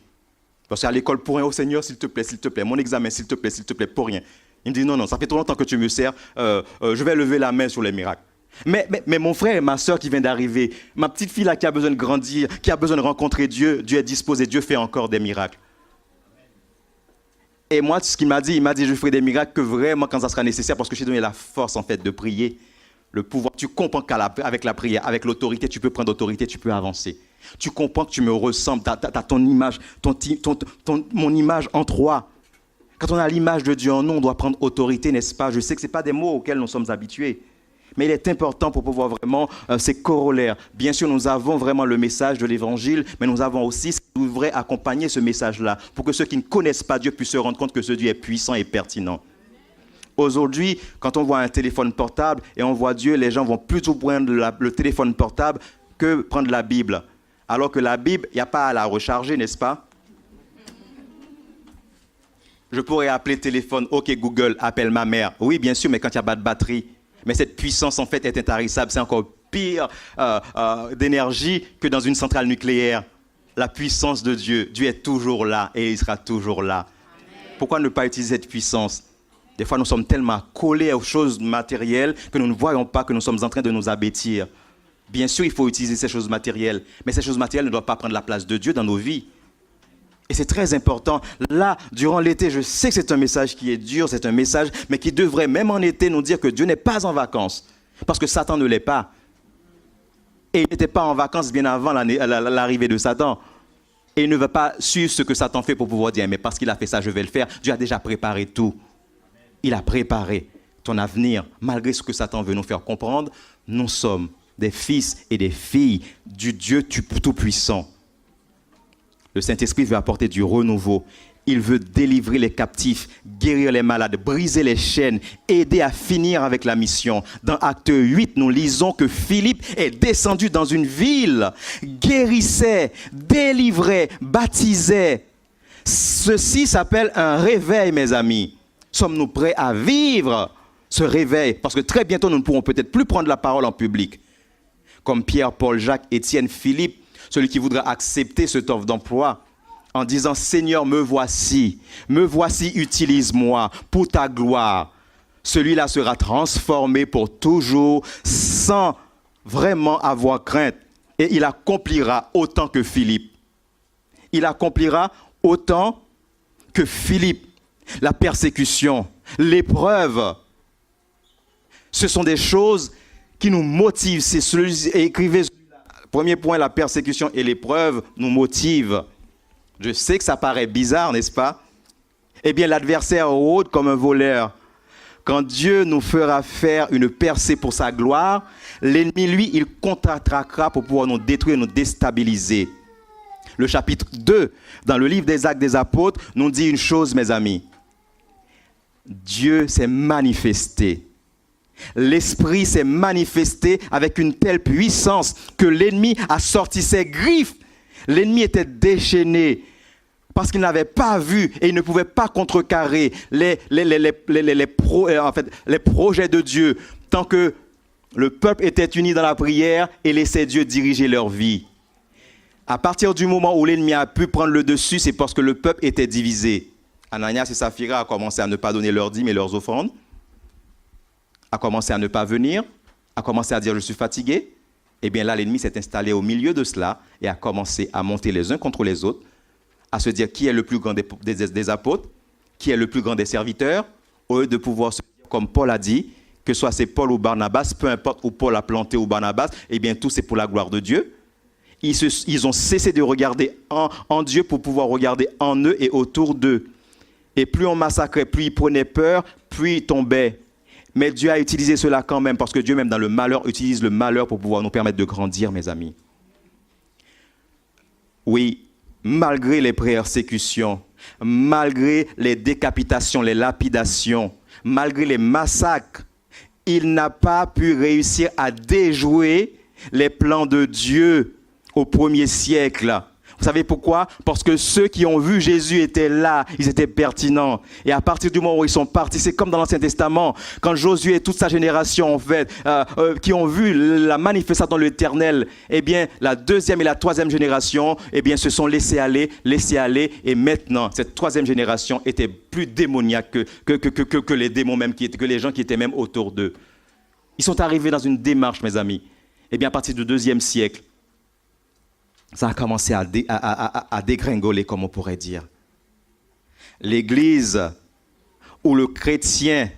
Parce qu'à l'école, pour rien, oh Seigneur, s'il te plaît, mon examen, s'il te plaît, pour rien. Il me dit, non, ça fait trop longtemps que tu me sers, je vais lever la main sur les miracles. Mais mon frère et ma soeur qui vient d'arriver, ma petite fille là qui a besoin de grandir, qui a besoin de rencontrer Dieu, Dieu est disposé, Dieu fait encore des miracles. Et moi, ce qu'il m'a dit, je ferai des miracles que vraiment quand ça sera nécessaire, parce que je t'ai donné la force en fait de prier, le pouvoir. Tu comprends qu'avec la prière, avec l'autorité, tu peux prendre autorité, tu peux avancer. Tu comprends que tu me ressembles, tu as ton image, mon image en toi. Quand on a l'image de Dieu en nous, on doit prendre autorité, n'est-ce pas? Je sais que ce n'est pas des mots auxquels nous sommes habitués. Mais il est important pour pouvoir vraiment ces corollaires. Bien sûr, nous avons vraiment le message de l'Évangile, mais nous avons aussi ce qui devrait accompagner ce message-là, pour que ceux qui ne connaissent pas Dieu puissent se rendre compte que ce Dieu est puissant et pertinent. Aujourd'hui, quand on voit un téléphone portable et on voit Dieu, les gens vont plutôt prendre le téléphone portable que prendre la Bible. Alors que la Bible, il n'y a pas à la recharger, n'est-ce pas? Je pourrais appeler téléphone, OK Google, appelle ma mère. Oui, bien sûr, mais quand il n'y a pas de batterie. Mais cette puissance, en fait, est intarissable. C'est encore pire d'énergie que dans une centrale nucléaire. La puissance de Dieu. Dieu est toujours là et il sera toujours là. Amen. Pourquoi ne pas utiliser cette puissance? Des fois, nous sommes tellement collés aux choses matérielles que nous ne voyons pas que nous sommes en train de nous abêtir. Bien sûr, il faut utiliser ces choses matérielles. Mais ces choses matérielles ne doivent pas prendre la place de Dieu dans nos vies. Et c'est très important. Là, durant l'été, je sais que c'est un message qui est dur, c'est un message, mais qui devrait, même en été, nous dire que Dieu n'est pas en vacances. Parce que Satan ne l'est pas. Et il n'était pas en vacances bien avant l'arrivée de Satan. Et il ne veut pas suivre ce que Satan fait pour pouvoir dire, mais parce qu'il a fait ça, je vais le faire. Dieu a déjà préparé tout. Il a préparé ton avenir. Malgré ce que Satan veut nous faire comprendre, nous sommes des fils et des filles du Dieu Tout-Puissant. Le Saint-Esprit veut apporter du renouveau. Il veut délivrer les captifs, guérir les malades, briser les chaînes, aider à finir avec la mission. Dans Acte 8, nous lisons que Philippe est descendu dans une ville, guérissait, délivrait, baptisait. Ceci s'appelle un réveil, mes amis. Sommes-nous prêts à vivre ce réveil? Parce que très bientôt, nous ne pourrons peut-être plus prendre la parole en public. Comme Pierre, Paul, Jacques, Étienne, Philippe, celui qui voudra accepter cette offre d'emploi en disant « Seigneur, me voici, utilise-moi pour ta gloire ». Celui-là sera transformé pour toujours sans vraiment avoir crainte. Et il accomplira autant que Philippe. Il accomplira autant que Philippe. La persécution, l'épreuve, ce sont des choses qui nous motivent. C'est celui écrivez. Premier point, la persécution et l'épreuve nous motivent. Je sais que ça paraît bizarre, n'est-ce pas? Eh bien, l'adversaire rôde comme un voleur. Quand Dieu nous fera faire une percée pour sa gloire, l'ennemi, lui, il contre-attaquera pour pouvoir nous détruire, nous déstabiliser. Le chapitre 2, dans le livre des Actes des Apôtres, nous dit une chose, mes amis. Dieu s'est manifesté. L'Esprit s'est manifesté avec une telle puissance que l'ennemi a sorti ses griffes. L'ennemi était déchaîné parce qu'il n'avait pas vu et il ne pouvait pas contrecarrer les projets de Dieu tant que le peuple était uni dans la prière et laissait Dieu diriger leur vie. À partir du moment où l'ennemi a pu prendre le dessus, c'est parce que le peuple était divisé. Ananias et Saphira ont commencé à ne pas donner leurs dîmes et leurs offrandes, a commencé à ne pas venir, a commencé à dire « je suis fatigué », eh bien là, l'ennemi s'est installé au milieu de cela et a commencé à monter les uns contre les autres, à se dire qui est le plus grand des apôtres, qui est le plus grand des serviteurs, au lieu de pouvoir se dire, comme Paul a dit, que soit c'est Paul ou Barnabas, peu importe où Paul a planté ou Barnabas, eh bien tout c'est pour la gloire de Dieu. Ils ont cessé de regarder en Dieu pour pouvoir regarder en eux et autour d'eux. Et plus on massacrait, plus ils prenaient peur, plus ils tombaient. Mais Dieu a utilisé cela quand même, parce que Dieu, même dans le malheur, utilise le malheur pour pouvoir nous permettre de grandir, mes amis. Oui, malgré les persécutions, malgré les décapitations, les lapidations, malgré les massacres, il n'a pas pu réussir à déjouer les plans de Dieu au 1er siècle. Vous savez pourquoi? Parce que ceux qui ont vu Jésus étaient là, ils étaient pertinents. Et à partir du moment où ils sont partis, c'est comme dans l'Ancien Testament, quand Josué et toute sa génération, en fait, qui ont vu la manifestation de l'Éternel, eh bien, la deuxième et la troisième génération, eh bien, se sont laissés aller, et maintenant, cette troisième génération était plus démoniaque que les démons même, que les gens qui étaient même autour d'eux. Ils sont arrivés dans une démarche, mes amis. Eh bien, à partir du 2e siècle, ça a commencé à dégringoler, comme on pourrait dire. L'Église ou le chrétien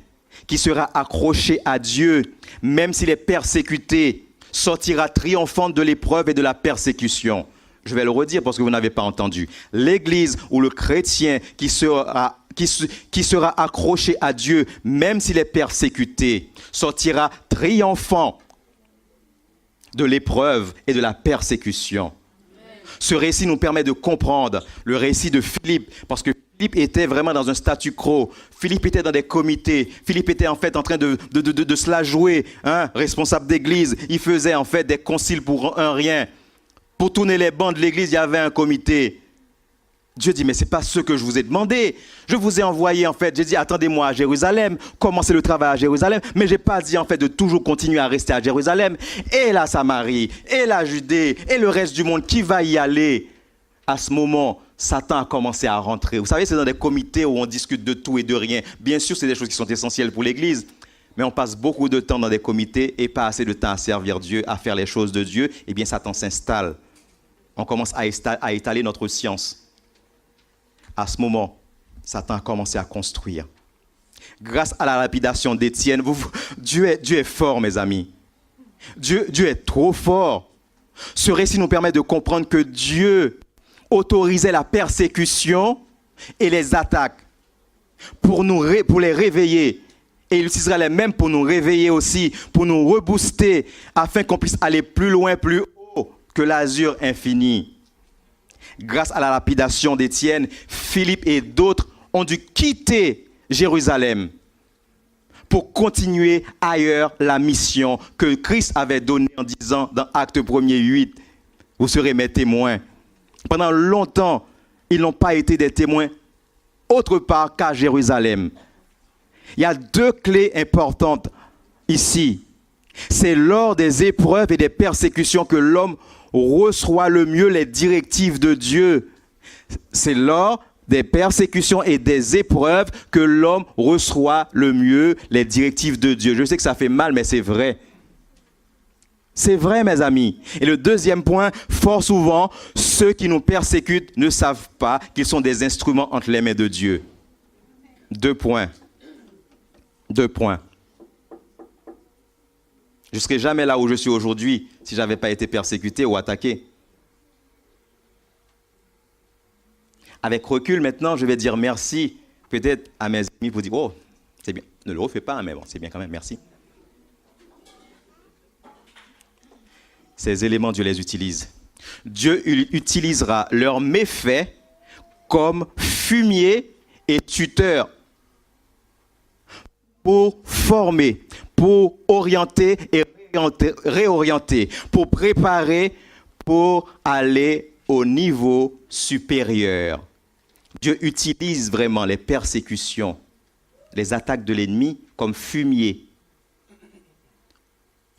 qui sera accroché à Dieu, même s'il est persécuté, sortira triomphant de l'épreuve et de la persécution. Je vais le redire parce que vous n'avez pas entendu. L'Église ou le chrétien qui sera accroché à Dieu, même s'il est persécuté, sortira triomphant de l'épreuve et de la persécution. Ce récit nous permet de comprendre le récit de Philippe, parce que Philippe était vraiment dans un statu quo. Philippe était dans des comités. Philippe était en fait en train de se la jouer, hein, responsable d'église. Il faisait en fait des conciles pour un rien. Pour tourner les bancs de l'église, il y avait un comité. Dieu dit, mais ce n'est pas ce que je vous ai demandé. Je vous ai envoyé, en fait, j'ai dit, attendez-moi à Jérusalem, commencez le travail à Jérusalem, mais je n'ai pas dit, en fait, de toujours continuer à rester à Jérusalem. Et la Samarie, et la Judée, et le reste du monde, qui va y aller? À ce moment, Satan a commencé à rentrer. Vous savez, c'est dans des comités où on discute de tout et de rien. Bien sûr, c'est des choses qui sont essentielles pour l'Église, mais on passe beaucoup de temps dans des comités et pas assez de temps à servir Dieu, à faire les choses de Dieu. Eh bien, Satan s'installe. On commence à étaler notre science. À ce moment, Satan a commencé à construire. Grâce à la lapidation d'Étienne, Dieu est fort, mes amis. Dieu est trop fort. Ce récit nous permet de comprendre que Dieu autorisait la persécution et les attaques pour les réveiller. Et il utilisera les mêmes pour nous réveiller aussi, pour nous rebooster, afin qu'on puisse aller plus loin, plus haut que l'azur infini. Grâce à la lapidation d'Étienne, Philippe et d'autres ont dû quitter Jérusalem pour continuer ailleurs la mission que Christ avait donnée en disant dans Actes 1er 8, vous serez mes témoins. Pendant longtemps, ils n'ont pas été des témoins autre part qu'à Jérusalem. Il y a 2 clés importantes ici. C'est lors des épreuves et des persécutions que l'homme reçoit le mieux les directives de Dieu. C'est lors des persécutions et des épreuves que l'homme reçoit le mieux les directives de Dieu. Je sais que ça fait mal, mais c'est vrai. C'est vrai, mes amis. Et le deuxième point, fort souvent, ceux qui nous persécutent ne savent pas qu'ils sont des instruments entre les mains de Dieu. 2 points. 2 points. Je ne serais jamais là où je suis aujourd'hui si je n'avais pas été persécuté ou attaqué. Avec recul, maintenant, je vais dire merci peut-être à mes amis pour dire « Oh, c'est bien, ne le refais pas, mais bon, c'est bien quand même, merci. » Ces éléments, Dieu les utilise. Dieu utilisera leurs méfaits comme fumier et tuteur pour former, pour orienter et réorienter, pour préparer, pour aller au niveau supérieur. Dieu utilise vraiment les persécutions, les attaques de l'ennemi comme fumier,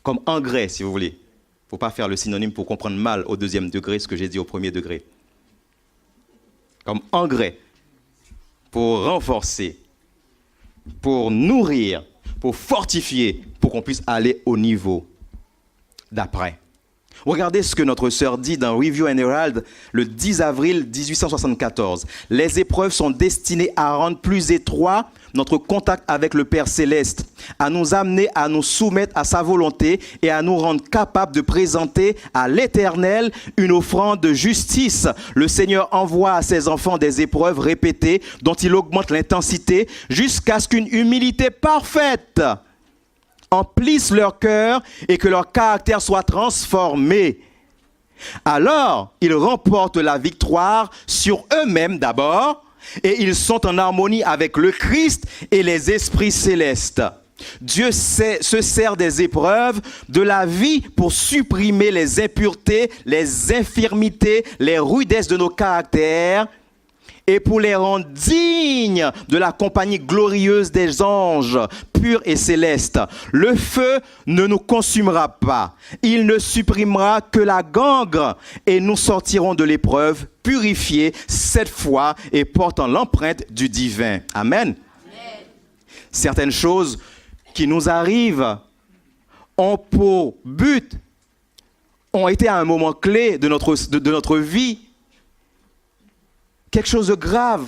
comme engrais, si vous voulez. Il ne faut pas faire le synonyme pour comprendre mal au 2e degré ce que j'ai dit au 1er degré. Comme engrais pour renforcer, pour nourrir, pour fortifier, pour qu'on puisse aller au niveau d'après. Regardez ce que notre sœur dit dans Review and Herald le 10 avril 1874. Les épreuves sont destinées à rendre plus étroit notre contact avec le Père Céleste, à nous amener à nous soumettre à sa volonté et à nous rendre capables de présenter à l'Éternel une offrande de justice. Le Seigneur envoie à ses enfants des épreuves répétées dont il augmente l'intensité jusqu'à ce qu'une humilité parfaite emplisse leur cœur et que leur caractère soit transformé. Alors, ils remportent la victoire sur eux-mêmes d'abord et ils sont en harmonie avec le Christ et les esprits célestes. Dieu se sert des épreuves de la vie pour supprimer les impuretés, les infirmités, les rudesses de nos caractères et pour les rendre dignes de la compagnie glorieuse des anges, purs et célestes. Le feu ne nous consumera pas. Il ne supprimera que la gangue et nous sortirons de l'épreuve purifiés cette fois et portant l'empreinte du divin. Amen. Amen. Certaines choses qui nous arrivent ont pour but, ont été à un moment clé de notre vie, quelque chose de grave.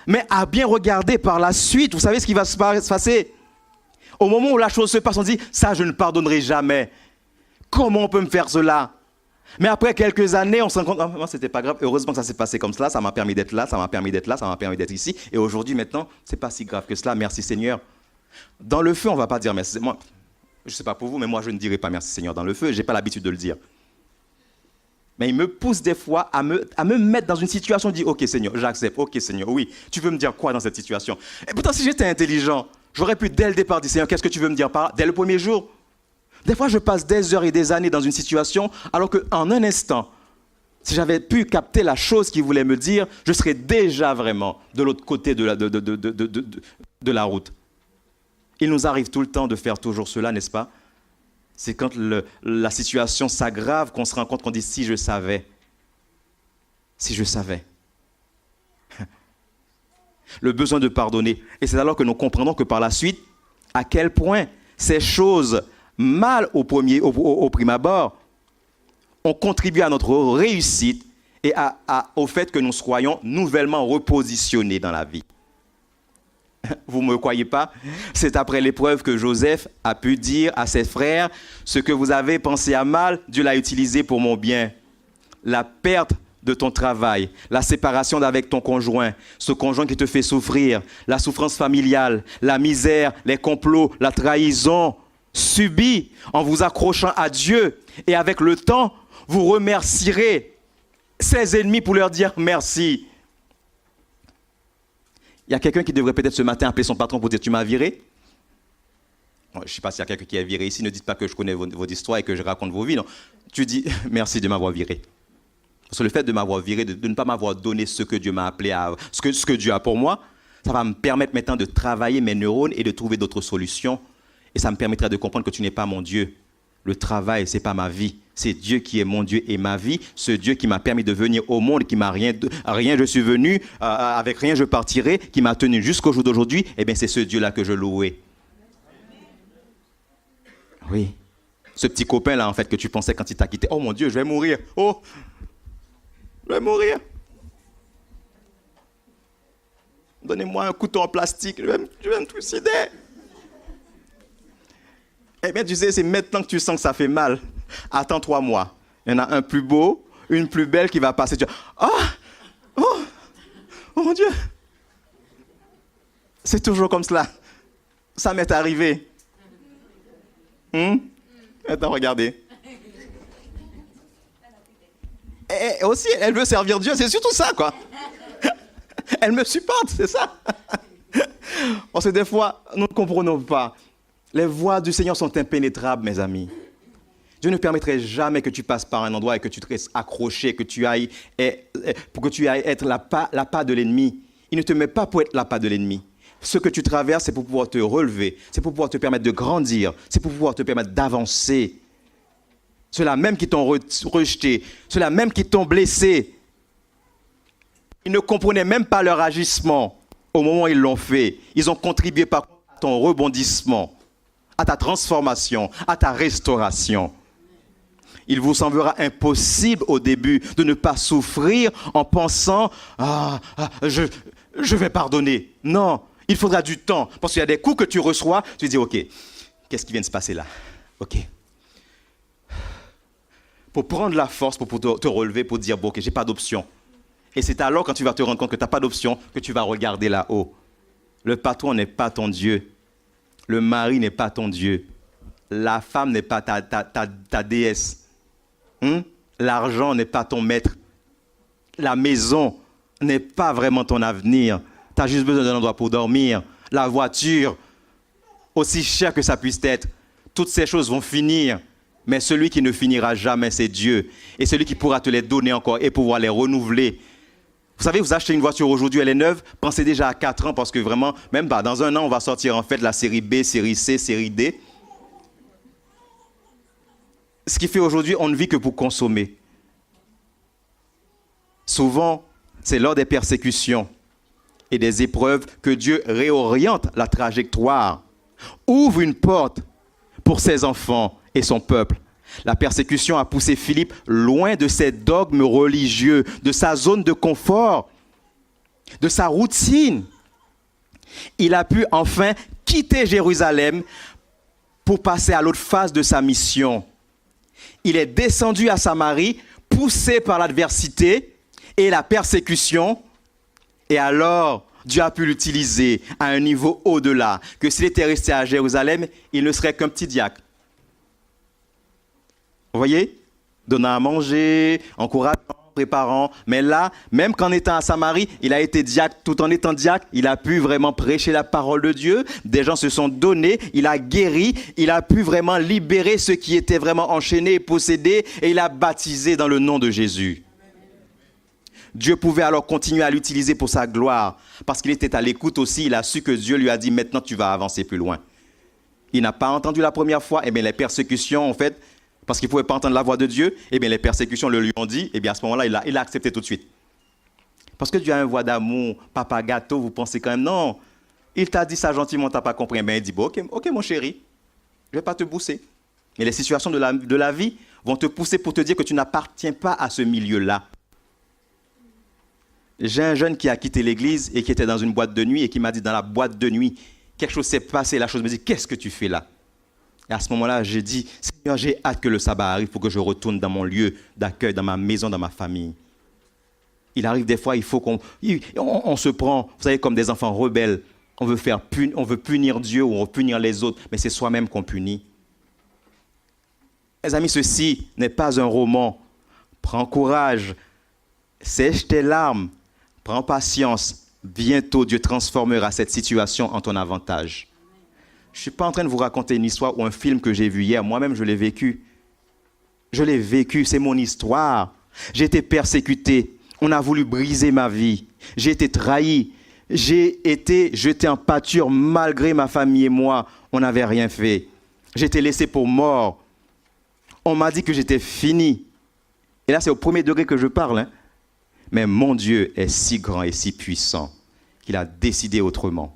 Mais à bien regarder par la suite, vous savez ce qui va se passer. Au moment où la chose se passe, on dit, ça je ne pardonnerai jamais. Comment on peut me faire cela? Mais après quelques années, on se rend compte, ah, c'était pas grave, heureusement que ça s'est passé comme cela, ça m'a permis d'être là, ça m'a permis d'être là, ça m'a permis d'être ici. Et aujourd'hui, maintenant, c'est pas si grave que cela, merci Seigneur. Dans le feu, on ne va pas dire merci. Moi, je ne sais pas pour vous, mais moi, je ne dirai pas merci Seigneur dans le feu. Je n'ai pas l'habitude de le dire. Mais il me pousse des fois à me mettre dans une situation, dire, ok Seigneur, j'accepte, ok Seigneur, oui, tu veux me dire quoi dans cette situation? Et pourtant, si j'étais intelligent, j'aurais pu dès le départ dire, Seigneur, qu'est-ce que tu veux me dire par là? Dès le premier jour. Des fois, je passe des heures et des années dans une situation, alors qu'en un instant, si j'avais pu capter la chose qu'il voulait me dire, je serais déjà vraiment de l'autre côté de la route. Il nous arrive tout le temps de faire toujours cela, n'est-ce pas? C'est quand la situation s'aggrave qu'on se rend compte qu'on dit « si je savais ». Si je savais. Le besoin de pardonner. Et c'est alors que nous comprenons que par la suite, à quel point ces choses mal au prime abord ont contribué à notre réussite et au fait que nous soyons nouvellement repositionnés dans la vie. Vous ne me croyez pas? C'est après l'épreuve que Joseph a pu dire à ses frères, ce que vous avez pensé à mal, Dieu l'a utilisé pour mon bien. La perte de ton travail, la séparation d'avec ton conjoint, ce conjoint qui te fait souffrir, la souffrance familiale, la misère, les complots, la trahison subie en vous accrochant à Dieu. Et avec le temps, vous remercierez ses ennemis pour leur dire merci. Il y a quelqu'un qui devrait peut-être ce matin appeler son patron pour dire « tu m'as viré ». Je ne sais pas s'il y a quelqu'un qui est viré ici. Ne dites pas que je connais votre histoire et que je raconte vos vies. Non. Tu dis « merci de m'avoir viré ». Parce que le fait de m'avoir viré, de ne pas m'avoir donné ce que Dieu m'a appelé à... Ce que Dieu a pour moi, ça va me permettre maintenant de travailler mes neurones et de trouver d'autres solutions. Et ça me permettra de comprendre que tu n'es pas mon Dieu. Le travail, ce n'est pas ma vie. C'est Dieu qui est mon Dieu et ma vie. Ce Dieu qui m'a permis de venir au monde, qui m'a rien je suis venu, avec rien je partirai, qui m'a tenu jusqu'au jour d'aujourd'hui. Eh bien, c'est ce Dieu-là que je louais. Oui. Ce petit copain-là, en fait, que tu pensais quand il t'a quitté. Oh mon Dieu, je vais mourir. Oh, je vais mourir. Donnez-moi un couteau en plastique, je vais me suicider. Eh bien, tu sais, c'est maintenant que tu sens que ça fait mal. Attends 3 mois. Il y en a un plus beau, une plus belle qui va passer. Tu vas, oh mon Dieu. C'est toujours comme cela. Ça m'est arrivé. Attends, regardez. Et aussi, elle veut servir Dieu, c'est surtout ça, quoi. Elle me supporte, c'est ça. Parce que des fois, nous ne comprenons pas. Les voies du Seigneur sont impénétrables, mes amis. Dieu ne permettrait jamais que tu passes par un endroit et que tu te restes accroché, pour que tu ailles être la part de l'ennemi. Il ne te met pas pour être la part de l'ennemi. Ce que tu traverses, c'est pour pouvoir te relever, c'est pour pouvoir te permettre de grandir, c'est pour pouvoir te permettre d'avancer. Ceux-là même qui t'ont rejeté, ceux-là même qui t'ont blessé, ils ne comprenaient même pas leur agissement au moment où ils l'ont fait. Ils ont contribué par ton rebondissement, à ta transformation, à ta restauration. Il vous semblera impossible au début de ne pas souffrir en pensant « je vais pardonner ». Non, il faudra du temps. Parce qu'il y a des coups que tu reçois, tu te dis « Ok, qu'est-ce qui vient de se passer là ?» Ok. Pour prendre la force, pour te relever, pour dire « Bon, ok, j'ai pas d'option ». Et c'est alors quand tu vas te rendre compte que tu n'as pas d'option que tu vas regarder là-haut. Le patron n'est pas ton Dieu. Le mari n'est pas ton Dieu. La femme n'est pas ta déesse. L'argent n'est pas ton maître. La maison n'est pas vraiment ton avenir. Tu as juste besoin d'un endroit pour dormir. La voiture, aussi cher que ça puisse être, toutes ces choses vont finir. Mais celui qui ne finira jamais, c'est Dieu. Et celui qui pourra te les donner encore et pouvoir les renouveler. Vous savez, vous achetez une voiture aujourd'hui, elle est neuve, pensez déjà à 4 ans parce que vraiment, même pas, dans un an, on va sortir en fait la série B, série C, série D. Ce qui fait aujourd'hui, on ne vit que pour consommer. Souvent, c'est lors des persécutions et des épreuves que Dieu réoriente la trajectoire, ouvre une porte pour ses enfants et son peuple. La persécution a poussé Philippe loin de ses dogmes religieux, de sa zone de confort, de sa routine. Il a pu enfin quitter Jérusalem pour passer à l'autre phase de sa mission. Il est descendu à Samarie, poussé par l'adversité et la persécution. Et alors, Dieu a pu l'utiliser à un niveau au-delà, que s'il était resté à Jérusalem, il ne serait qu'un petit diacre. Vous voyez? Donnant à manger, encourageant, préparant. Mais là, même qu'en étant à Samarie, il a été diacre. Tout en étant diacre, il a pu vraiment prêcher la parole de Dieu. Des gens se sont donnés, il a guéri, il a pu vraiment libérer ceux qui étaient vraiment enchaînés et possédés. Et il a baptisé dans le nom de Jésus. Dieu pouvait alors continuer à l'utiliser pour sa gloire. Parce qu'il était à l'écoute aussi, il a su que Dieu lui a dit, maintenant tu vas avancer plus loin. Il n'a pas entendu la première fois, et bien les persécutions, en fait, parce qu'il ne pouvait pas entendre la voix de Dieu, et bien les persécutions le lui ont dit, et bien à ce moment-là, il a accepté tout de suite. Parce que Dieu a une voix d'amour, papa gâteau, vous pensez quand même, non, il t'a dit ça gentiment, tu n'as pas compris, bien il dit, bon, ok mon chéri, je ne vais pas te pousser. Mais les situations de la vie vont te pousser pour te dire que tu n'appartiens pas à ce milieu-là. J'ai un jeune qui a quitté l'église et qui était dans une boîte de nuit et qui m'a dit dans la boîte de nuit, quelque chose s'est passé, la chose me dit, qu'est-ce que tu fais là? Et à ce moment-là, j'ai dit, Seigneur, j'ai hâte que le sabbat arrive pour que je retourne dans mon lieu d'accueil, dans ma maison, dans ma famille. Il arrive des fois, il faut on se prend, vous savez, comme des enfants rebelles. On veut punir Dieu ou on veut punir les autres, mais c'est soi-même qu'on punit. Mes amis, ceci n'est pas un roman. Prends courage, sèche tes larmes, prends patience. Bientôt, Dieu transformera cette situation en ton avantage. Je ne suis pas en train de vous raconter une histoire ou un film que j'ai vu hier. Moi-même, je l'ai vécu. Je l'ai vécu, c'est mon histoire. J'ai été persécuté. On a voulu briser ma vie. J'ai été trahi. J'ai été jeté en pâture malgré ma famille et moi. On n'avait rien fait. J'ai été laissé pour mort. On m'a dit que j'étais fini. Et là, c'est au premier degré que je parle. Mais mon Dieu est si grand et si puissant qu'il a décidé autrement.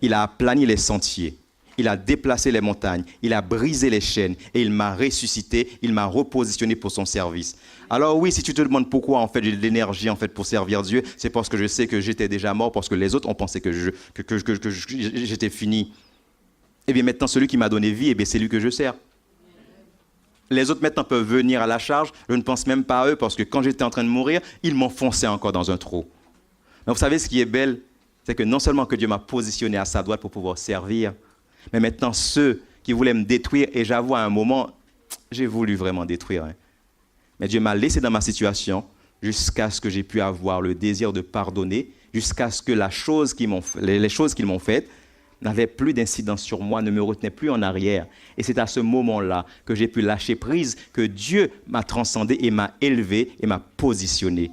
Il a aplani les sentiers, il a déplacé les montagnes, il a brisé les chaînes et il m'a ressuscité, il m'a repositionné pour son service. Alors oui, si tu te demandes pourquoi en fait j'ai de l'énergie en fait pour servir Dieu, c'est parce que je sais que j'étais déjà mort, parce que les autres ont pensé que j'étais fini. Et bien maintenant, celui qui m'a donné vie, eh bien, c'est lui que je sers. Les autres maintenant peuvent venir à la charge, je ne pense même pas à eux parce que quand j'étais en train de mourir, ils m'enfonçaient encore dans un trou. Mais vous savez ce qui est belle? C'est que non seulement que Dieu m'a positionné à sa droite pour pouvoir servir, mais maintenant ceux qui voulaient me détruire, et j'avoue à un moment, j'ai voulu vraiment détruire. Mais Dieu m'a laissé dans ma situation jusqu'à ce que j'ai pu avoir le désir de pardonner, jusqu'à ce que les choses qu'ils m'ont faites n'avaient plus d'incidence sur moi, ne me retenaient plus en arrière. Et c'est à ce moment-là que j'ai pu lâcher prise, que Dieu m'a transcendé et m'a élevé et m'a positionné.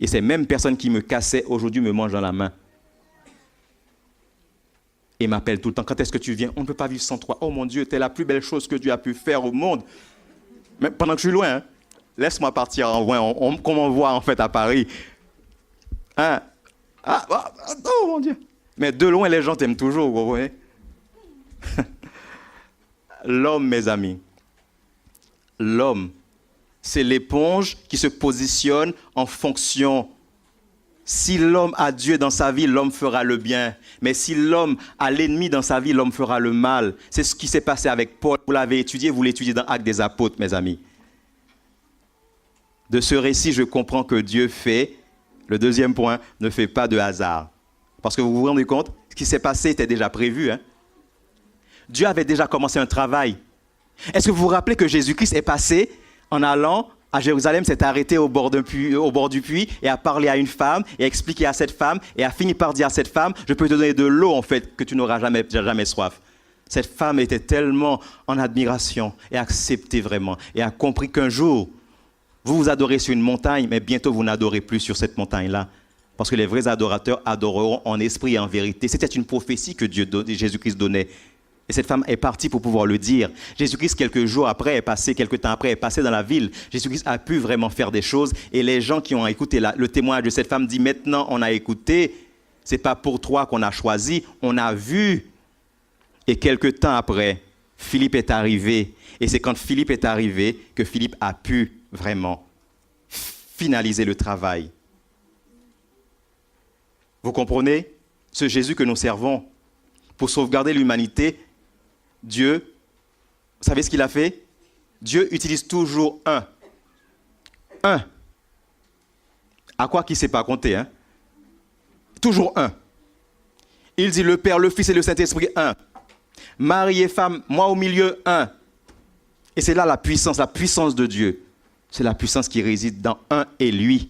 Et ces mêmes personnes qui me cassaient, aujourd'hui me mangent dans la main. Et m'appellent tout le temps. Quand est-ce que tu viens? On ne peut pas vivre sans toi. Oh mon Dieu, tu es la plus belle chose que Dieu a pu faire au monde. Mais pendant que je suis loin, laisse-moi partir en loin, qu'on m'envoie en fait à Paris. Oh mon Dieu. Mais de loin, les gens t'aiment toujours, vous voyez. L'homme, mes amis, l'homme, c'est l'éponge qui se positionne en fonction. Si l'homme a Dieu dans sa vie, l'homme fera le bien. Mais si l'homme a l'ennemi dans sa vie, l'homme fera le mal. C'est ce qui s'est passé avec Paul. Vous l'avez étudié, vous l'étudiez dans Actes des Apôtres, mes amis. De ce récit, je comprends que Dieu fait, le deuxième point, ne fait pas de hasard. Parce que vous vous rendez compte, ce qui s'est passé était déjà prévu. Dieu avait déjà commencé un travail. Est-ce que vous vous rappelez que Jésus-Christ est passé en allant à Jérusalem, s'est arrêté au bord du puits et a parlé à une femme et a expliqué à cette femme et a fini par dire à cette femme, je peux te donner de l'eau en fait, que tu n'auras jamais soif. Cette femme était tellement en admiration et acceptait vraiment et a compris qu'un jour, vous vous adorez sur une montagne, mais bientôt vous n'adorez plus sur cette montagne-là. Parce que les vrais adorateurs adoreront en esprit et en vérité. C'était une prophétie que Jésus-Christ donnait. Et cette femme est partie pour pouvoir le dire. Jésus-Christ, quelques temps après, est passé dans la ville. Jésus-Christ a pu vraiment faire des choses. Et les gens qui ont écouté le témoignage de cette femme disent, maintenant on a écouté, ce n'est pas pour toi qu'on a choisi, on a vu. Et quelques temps après, Philippe est arrivé. Et c'est quand Philippe est arrivé que Philippe a pu vraiment finaliser le travail. Vous comprenez? Ce Jésus que nous servons, pour sauvegarder l'humanité, Dieu, vous savez ce qu'il a fait? Dieu utilise toujours un. Un. À quoi qu'il ne sait pas compter, hein? Toujours un. Il dit le Père, le Fils et le Saint-Esprit, un. Marie et femme, moi au milieu, un. Et c'est là la puissance de Dieu. C'est la puissance qui réside dans un et lui.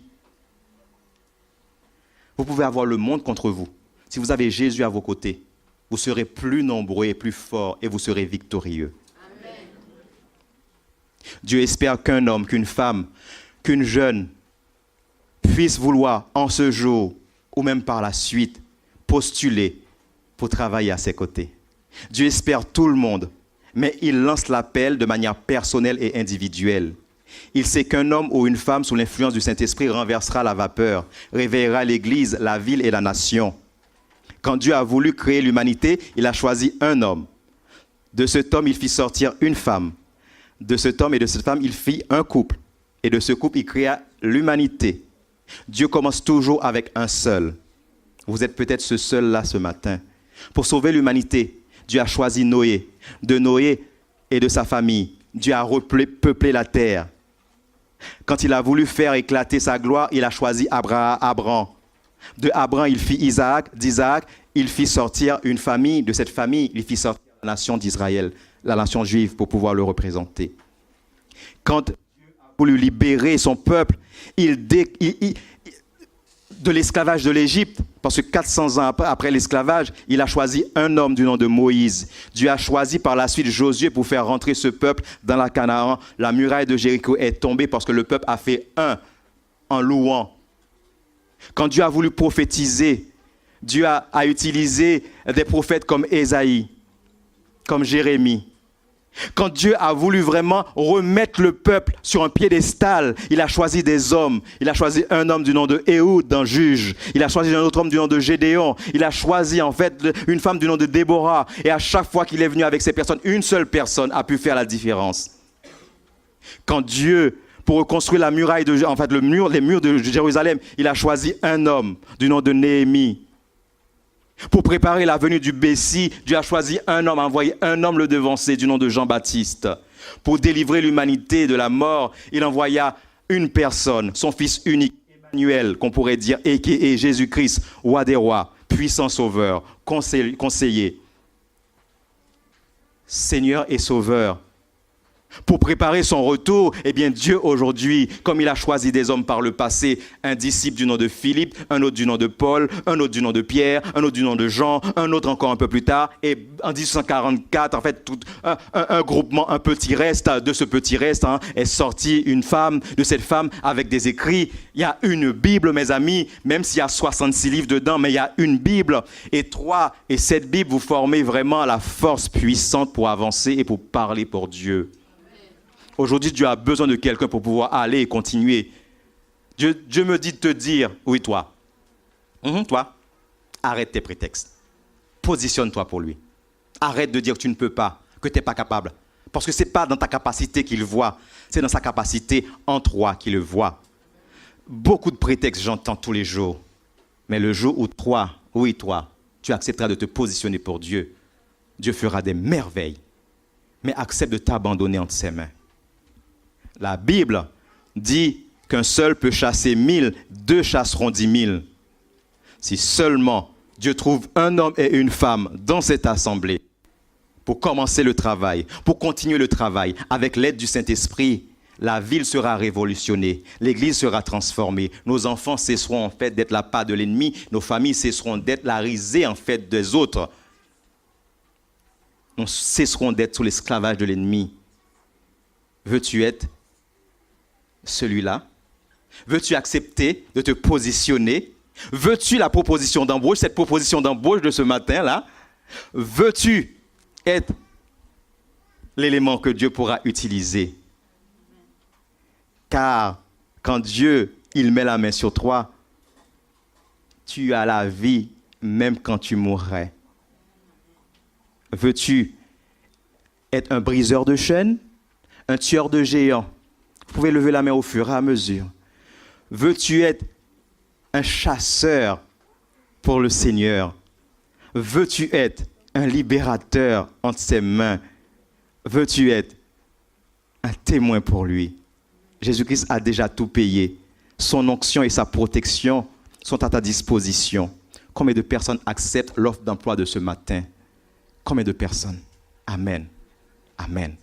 Vous pouvez avoir le monde contre vous. Si vous avez Jésus à vos côtés, vous serez plus nombreux et plus forts et vous serez victorieux. Amen. Dieu espère qu'un homme, qu'une femme, qu'une jeune puisse vouloir en ce jour ou même par la suite postuler pour travailler à ses côtés. Dieu espère tout le monde, mais il lance l'appel de manière personnelle et individuelle. Il sait qu'un homme ou une femme sous l'influence du Saint-Esprit renversera la vapeur, réveillera l'Église, la ville et la nation. Quand Dieu a voulu créer l'humanité, il a choisi un homme. De cet homme, il fit sortir une femme. De cet homme et de cette femme, il fit un couple. Et de ce couple, il créa l'humanité. Dieu commence toujours avec un seul. Vous êtes peut-être ce seul-là ce matin. Pour sauver l'humanité, Dieu a choisi Noé. De Noé et de sa famille, Dieu a repeuplé la terre. Quand il a voulu faire éclater sa gloire, il a choisi Abraham. De Abraham, il fit Isaac. D'Isaac, il fit sortir une famille. De cette famille, il fit sortir la nation d'Israël, la nation juive, pour pouvoir le représenter. Quand Dieu a voulu libérer son peuple, de l'esclavage de l'Égypte, parce que 400 ans après l'esclavage, il a choisi un homme du nom de Moïse. Dieu a choisi par la suite Josué pour faire rentrer ce peuple dans la Canaan. La muraille de Jéricho est tombée parce que le peuple a fait un en louant. Quand Dieu a voulu prophétiser, Dieu a utilisé des prophètes comme Ésaïe, comme Jérémie. Quand Dieu a voulu vraiment remettre le peuple sur un piédestal, il a choisi des hommes. Il a choisi un homme du nom de Éhoud, un juge. Il a choisi un autre homme du nom de Gédéon. Il a choisi en fait une femme du nom de Déborah. Et à chaque fois qu'il est venu avec ces personnes, une seule personne a pu faire la différence. Quand Dieu, pour reconstruire la muraille, les murs de Jérusalem, il a choisi un homme du nom de Néhémie. Pour préparer la venue du Messie, Dieu a choisi un homme, a envoyé un homme le devancer du nom de Jean-Baptiste. Pour délivrer l'humanité de la mort, il envoya une personne, son fils unique, Emmanuel, qu'on pourrait dire, et Jésus-Christ, roi des rois, puissant sauveur, conseiller, Seigneur et sauveur. Pour préparer son retour, eh bien Dieu aujourd'hui, comme il a choisi des hommes par le passé, un disciple du nom de Philippe, un autre du nom de Paul, un autre du nom de Pierre, un autre du nom de Jean, un autre encore un peu plus tard, et en 1844, en fait, un groupement, un petit reste, de ce petit reste est sorti une femme, de cette femme avec des écrits. Il y a une Bible, mes amis, même s'il y a 66 livres dedans, mais il y a une Bible, et cette Bible, vous formez vraiment la force puissante pour avancer et pour parler pour Dieu. Aujourd'hui, Dieu a besoin de quelqu'un pour pouvoir aller et continuer. Dieu me dit de te dire, oui, toi, toi, arrête tes prétextes. Positionne-toi pour lui. Arrête de dire que tu ne peux pas, que tu n'es pas capable. Parce que ce n'est pas dans ta capacité qu'il voit, c'est dans sa capacité en toi qu'il le voit. Beaucoup de prétextes, j'entends tous les jours. Mais le jour où toi, tu accepteras de te positionner pour Dieu, Dieu fera des merveilles. Mais accepte de t'abandonner entre ses mains. La Bible dit qu'un seul peut chasser 1000, deux chasseront 10 000. Si seulement Dieu trouve un homme et une femme dans cette assemblée pour commencer le travail, pour continuer le travail, avec l'aide du Saint-Esprit, la ville sera révolutionnée, l'église sera transformée, nos enfants cesseront en fait d'être la part de l'ennemi, nos familles cesseront d'être la risée en fait des autres. Nous cesserons d'être sous l'esclavage de l'ennemi. Veux-tu être celui-là? Veux-tu accepter de te positionner? Veux-tu la proposition d'embauche, cette proposition d'embauche de ce matin-là? Veux-tu être l'élément que Dieu pourra utiliser? Car quand Dieu, il met la main sur toi, tu as la vie même quand tu mourrais. Veux-tu être un briseur de chaînes, un tueur de géants? Vous pouvez lever la main au fur et à mesure. Veux-tu être un chasseur pour le Seigneur? Veux-tu être un libérateur entre ses mains? Veux-tu être un témoin pour lui? Jésus-Christ a déjà tout payé. Son onction et sa protection sont à ta disposition. Combien de personnes acceptent l'offre d'emploi de ce matin? Combien de personnes? Amen. Amen.